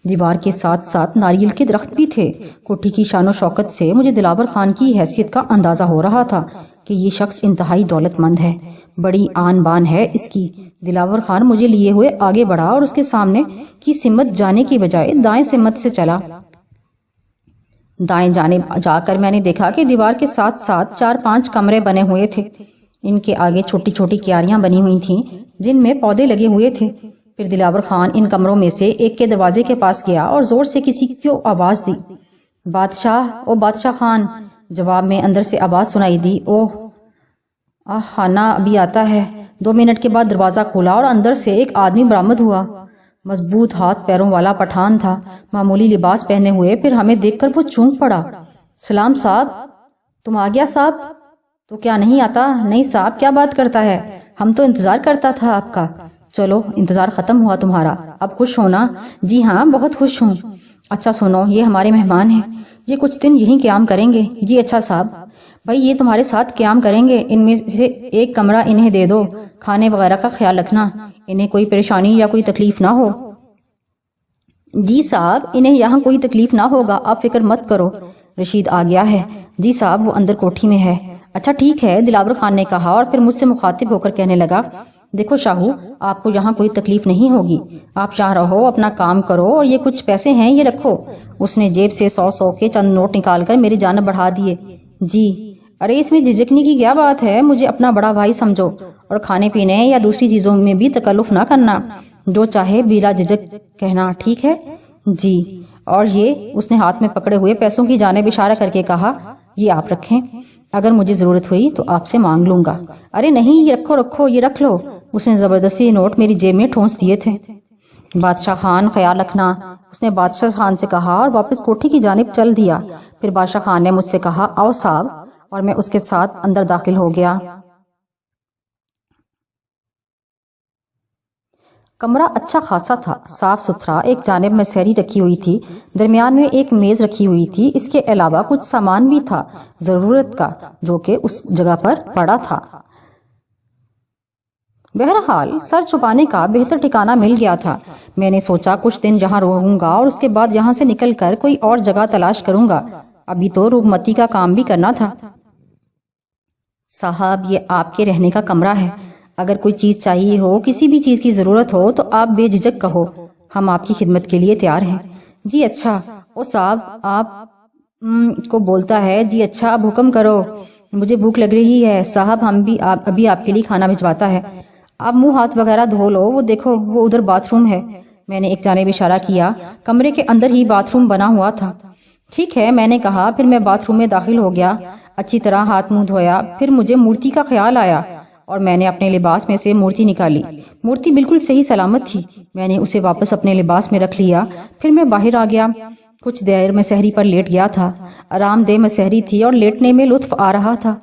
دیوار کے ساتھ ساتھ ناریل کے درخت بھی تھے۔ کوٹھی کی شان و شوکت سے مجھے دلاور خان کی حیثیت کا اندازہ ہو رہا تھا کہ یہ شخص انتہائی دولت مند ہے، بڑی آن بان ہے اس کی۔ دلاور خان مجھے لیے ہوئے آگے بڑھا اور اس کے سامنے کی سمت جانے کی بجائے دائیں سمت سے چلا۔ دائیں جانب جا کر میں نے دیکھا کہ دیوار کے ساتھ ساتھ 4-5 کمرے بنے ہوئے تھے۔ ان کے آگے چھوٹی چھوٹی کیاریاں بنی ہوئی تھیں جن میں پودے لگے ہوئے تھے۔ پھر دلاور خان ان کمروں میں سے ایک کے دروازے کے پاس گیا اور زور سے کسی کو آواز دی۔ بادشاہ، او بادشاہ خان! جواب میں اندر سے آواز سنائی دی، اوہ خانہ ابھی آتا ہے۔ 2 منٹ کے بعد دروازہ کھولا اور اندر سے ایک آدمی برآمد ہوا۔ مضبوط ہاتھ پیروں والا پٹھان تھا، معمولی لباس پہنے ہوئے۔ پھر ہمیں دیکھ کر وہ چونک پڑا۔ سلام صاحب، تم آ گیا صاحب؟ تو کیا نہیں آتا؟ نہیں صاحب، کیا بات کرتا ہے، ہم تو انتظار کرتا تھا آپ کا۔ چلو انتظار ختم ہوا تمہارا، اب خوش ہونا؟ جی ہاں، بہت خوش ہوں۔ اچھا سنو، یہ ہمارے مہمان ہیں، یہ کچھ دن یہیں قیام کریں گے۔ جی اچھا صاحب۔ بھائی یہ تمہارے ساتھ قیام کریں گے، ان میں سے ایک کمرہ انہیں دے دو، کھانے وغیرہ کا خیال رکھنا، انہیں کوئی پریشانی یا کوئی تکلیف نہ ہو۔ جی صاحب، انہیں یہاں کوئی تکلیف نہ ہوگا، آپ فکر مت کرو۔ رشید آ گیا ہے؟ جی صاحب، وہ اندر کوٹھی میں ہے۔ اچھا ٹھیک ہے، دلاور خان نے کہا، اور پھر مجھ سے مخاطب ہو کر کہنے لگا، دیکھو شاہو، آپ کو یہاں کوئی تکلیف نہیں ہوگی، آپ یہاں رہو، اپنا کام کرو، اور یہ کچھ پیسے ہیں، یہ رکھو۔ اس نے جیب سے 100 کے چند نوٹ نکال کر میری جانب بڑھا دیے۔ جی، ارے اس میں جھجکنے کی کیا بات ہے، مجھے اپنا بڑا بھائی سمجھو، اور کھانے پینے یا دوسری چیزوں میں بھی تکلف نہ کرنا، جو چاہے بلا جھجک کہنا، ٹھیک ہے؟ جی۔ اور یہ، اس نے ہاتھ میں پکڑے ہوئے پیسوں کی جانب اشارہ کر کے کہا، یہ آپ رکھیں، اگر مجھے ضرورت ہوئی تو آپ سے مانگ لوں گا۔ ارے نہیں، یہ رکھو رکھو، یہ رکھ لو۔ اس نے زبردستی نوٹ میری جیب میں ٹھونس دیے تھے۔ بادشاہ خان خیال رکھنا، اس نے بادشاہ خان سے کہا، اور واپس کوٹھی کی جانب چل دیا۔ پھر بادشاہ خان نے مجھ سے کہا، آؤ صاحب، اور میں اس کے ساتھ اندر داخل ہو گیا۔ کمرہ اچھا خاصا تھا، صاف ستھرا۔ ایک جانب میں سہری رکھی ہوئی تھی، درمیان میں ایک میز رکھی ہوئی تھی، اس کے علاوہ کچھ سامان بھی تھا ضرورت کا، جو کہ اس جگہ پر پڑا تھا۔ بہرحال سر چھپانے کا بہتر ٹھکانہ مل گیا تھا۔ میں نے سوچا کچھ دن جہاں رہوں گا اور اس کے بعد یہاں سے نکل کر کوئی اور جگہ تلاش کروں گا، ابھی تو روپمتی کا کام بھی کرنا تھا۔ صاحب، یہ آپ کے رہنے کا کمرہ ہے، اگر کوئی چیز چاہیے ہو، کسی بھی چیز کی ضرورت ہو تو آپ بے جھجک کہو، ہم آپ کی خدمت کے لیے تیار ہیں۔ جی اچھا، او صاحب آپ کو بولتا ہے، جی اچھا اب حکم کرو، مجھے بھوک لگ رہی ہے۔ صاحب ہم بھی ابھی آپ کے لیے کھانا بھجواتا ہے، آپ منہ ہاتھ وغیرہ دھو لو، وہ دیکھو وہ ادھر باتھ روم ہے۔ میں نے ایک جانب اشارہ کیا، کمرے کے اندر ہی باتھ روم بنا ہوا تھا۔ ٹھیک ہے، میں نے کہا۔ پھر میں باتھ روم میں داخل ہو گیا، اچھی طرح ہاتھ منہ دھویا۔ پھر مجھے مورتی کا خیال آیا اور میں نے اپنے لباس میں سے مورتی نکالی۔ مورتی بالکل صحیح سلامت تھی، میں نے اسے واپس اپنے لباس میں رکھ لیا۔ پھر میں باہر آ گیا، کچھ دیر میں سحری پر لیٹ گیا تھا، آرام دہ مسحری تھی اور لیٹنے میں لطف آ رہا تھا۔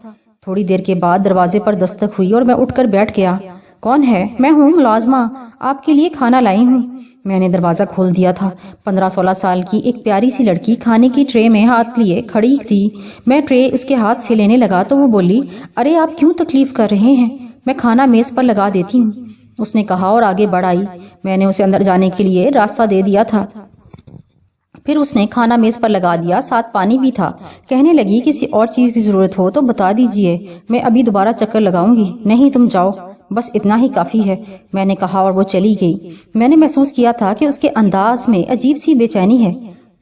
تھوڑی دیر کے بعد دروازے پر دستک ہوئی اور میں اٹھ کر بیٹھ گیا۔ کون ہے؟ میں ہوں ملازمہ، آپ کے لیے کھانا لائی ہوں۔ میں نے دروازہ کھول دیا تھا۔ 15-16 سال کی ایک پیاری سی لڑکی کھانے کی ٹرے میں ہاتھ لیے کھڑی تھی۔ میں ٹرے اس کے ہاتھ سے لینے لگا تو وہ بولی، ارے آپ کیوں تکلیف کر رہے ہیں، میں کھانا میز پر لگا دیتی ہوں، اس نے کہا اور آگے بڑھ آئی۔ میں نے اسے اندر جانے کے لیے راستہ دے دیا تھا۔ پھر اس نے کھانا میز پر لگا دیا، ساتھ پانی بھی تھا۔ کہنے لگی، کسی اور چیز کی ضرورت ہو تو بتا دیجئے، میں ابھی دوبارہ چکر لگاؤں گی۔ نہیں تم جاؤ، بس اتنا ہی کافی ہے، میں نے کہا اور وہ چلی گئی۔ میں نے محسوس کیا تھا کہ اس کے انداز میں عجیب سی بے چینی ہے،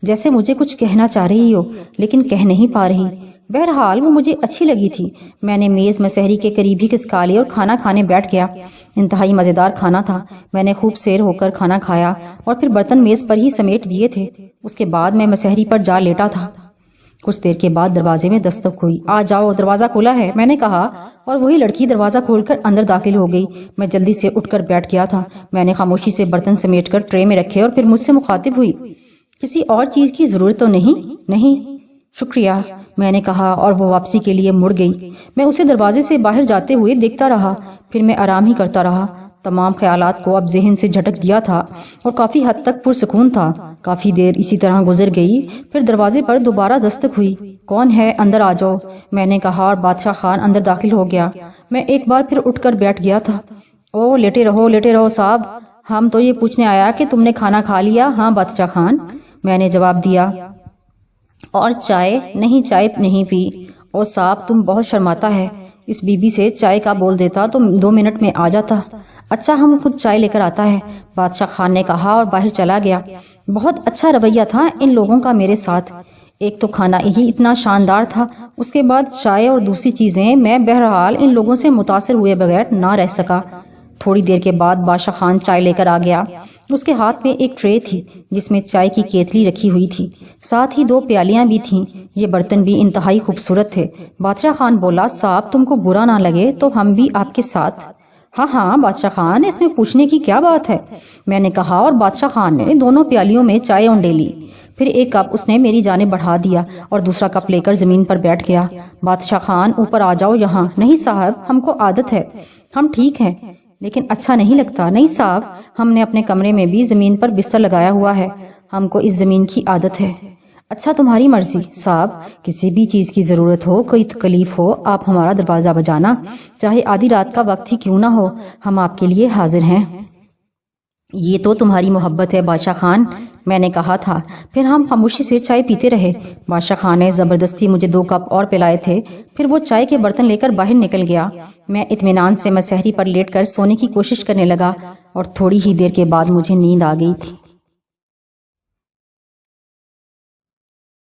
جیسے مجھے کچھ کہنا چاہ رہی ہو لیکن کہہ نہیں پا رہی۔ بہرحال وہ مجھے اچھی لگی تھی۔ میں نے میز میں سحری کے قریب ہی کھسکا لی اور کھانا کھانے بیٹھ گیا۔ انتہائی مزیدار کھانا تھا، میں نے خوب سیر ہو کر کھانا کھایا اور پھر برتن میز پر ہی سمیٹ دیے تھے۔ اس کے بعد میں مسحری پر جا لیٹا تھا۔ کچھ دیر کے بعد دروازے میں دستک ہوئی۔ آ جاؤ، دروازہ کھلا ہے، میں نے کہا، اور وہی لڑکی دروازہ کھول کر اندر داخل ہو گئی۔ میں جلدی سے اٹھ کر بیٹھ گیا تھا۔ میں نے خاموشی سے برتن سمیٹ کر ٹرے میں رکھے اور پھر مجھ سے مخاطب ہوئی، کسی اور چیز کی ضرورت تو نہیں؟ نہیں شکریہ، میں نے کہا اور وہ واپسی کے لیے مڑ گئی۔ میں اسے دروازے سے باہر جاتے ہوئے دیکھتا رہا، پھر میں آرام ہی کرتا رہا۔ تمام خیالات کو اب ذہن سے جھٹک دیا تھا اور کافی حد تک پرسکون تھا۔ کافی دیر اسی طرح گزر گئی، پھر دروازے پر دوبارہ دستک ہوئی۔ کون ہے؟ اندر آ جاؤ، میں نے کہا اور بادشاہ خان اندر داخل ہو گیا۔ میں ایک بار پھر اٹھ کر بیٹھ گیا تھا۔ او لیٹے رہو صاحب، ہم تو یہ پوچھنے آیا کہ تم نے کھانا کھا لیا؟ ہاں بادشاہ خان، میں نے جواب دیا۔ اور چائے؟ نہیں، چائے نہیں پی۔ او صاحب تم بہت شرماتا ہے، اس بی بی سے چائے کا بول دیتا تو 2 منٹ میں آ جاتا۔ اچھا ہم خود چائے لے کر آتا ہے، بادشاہ خان نے کہا اور باہر چلا گیا۔ بہت اچھا رویہ تھا ان لوگوں کا میرے ساتھ، ایک تو کھانا ہی اتنا شاندار تھا، اس کے بعد چائے اور دوسری چیزیں۔ میں بہرحال ان لوگوں سے متاثر ہوئے بغیر نہ رہ سکا۔ تھوڑی دیر کے بعد بادشاہ خان چائے لے کر آ گیا۔ اس کے ہاتھ میں ایک ٹرے تھی جس میں چائے کی کیتلی رکھی ہوئی تھی، ساتھ ہی 2 پیالیاں بھی تھیں۔ یہ برتن بھی انتہائی خوبصورت تھے۔ بادشاہ خان بولا، صاحب تم کو برا نہ لگے تو ہم بھی آپ کے ساتھ۔ ہاں ہاں بادشاہ خان، اس میں پوچھنے کی کیا بات ہے، میں نے کہا، اور بادشاہ خان نے دونوں پیالیوں میں چائے اونڈیلی۔ پھر ایک کپ اس نے میری جانب بڑھا دیا اور دوسرا کپ لے کر زمین پر بیٹھ گیا۔ بادشاہ خان، اوپر آ جاؤ یہاں۔ نہیں صاحب، ہم کو عادت ہے، ہم ٹھیک ہیں، لیکن اچھا نہیں لگتا۔ نہیں صاحب، ہم نے اپنے کمرے میں بھی زمین پر بستر لگایا ہوا ہے، ہم کو اس زمین کی عادت ہے۔ اچھا تمہاری مرضی صاحب، کسی بھی چیز کی ضرورت ہو، کوئی تکلیف ہو، آپ ہمارا دروازہ بجانا، چاہے آدھی رات کا وقت ہی کیوں نہ ہو، ہم آپ کے لیے حاضر ہیں۔ یہ تو تمہاری محبت ہے بادشاہ خان، میں نے کہا تھا۔ پھر ہم خاموشی سے چائے پیتے رہے۔ بادشاہ خان نے زبردستی مجھے 2 کپ اور پلائے تھے، پھر وہ چائے کے برتن لے کر باہر نکل گیا۔ میں اطمینان سے مسہری پر لیٹ کر سونے کی کوشش کرنے لگا اور تھوڑی ہی دیر کے بعد مجھے نیند آ گئی تھی۔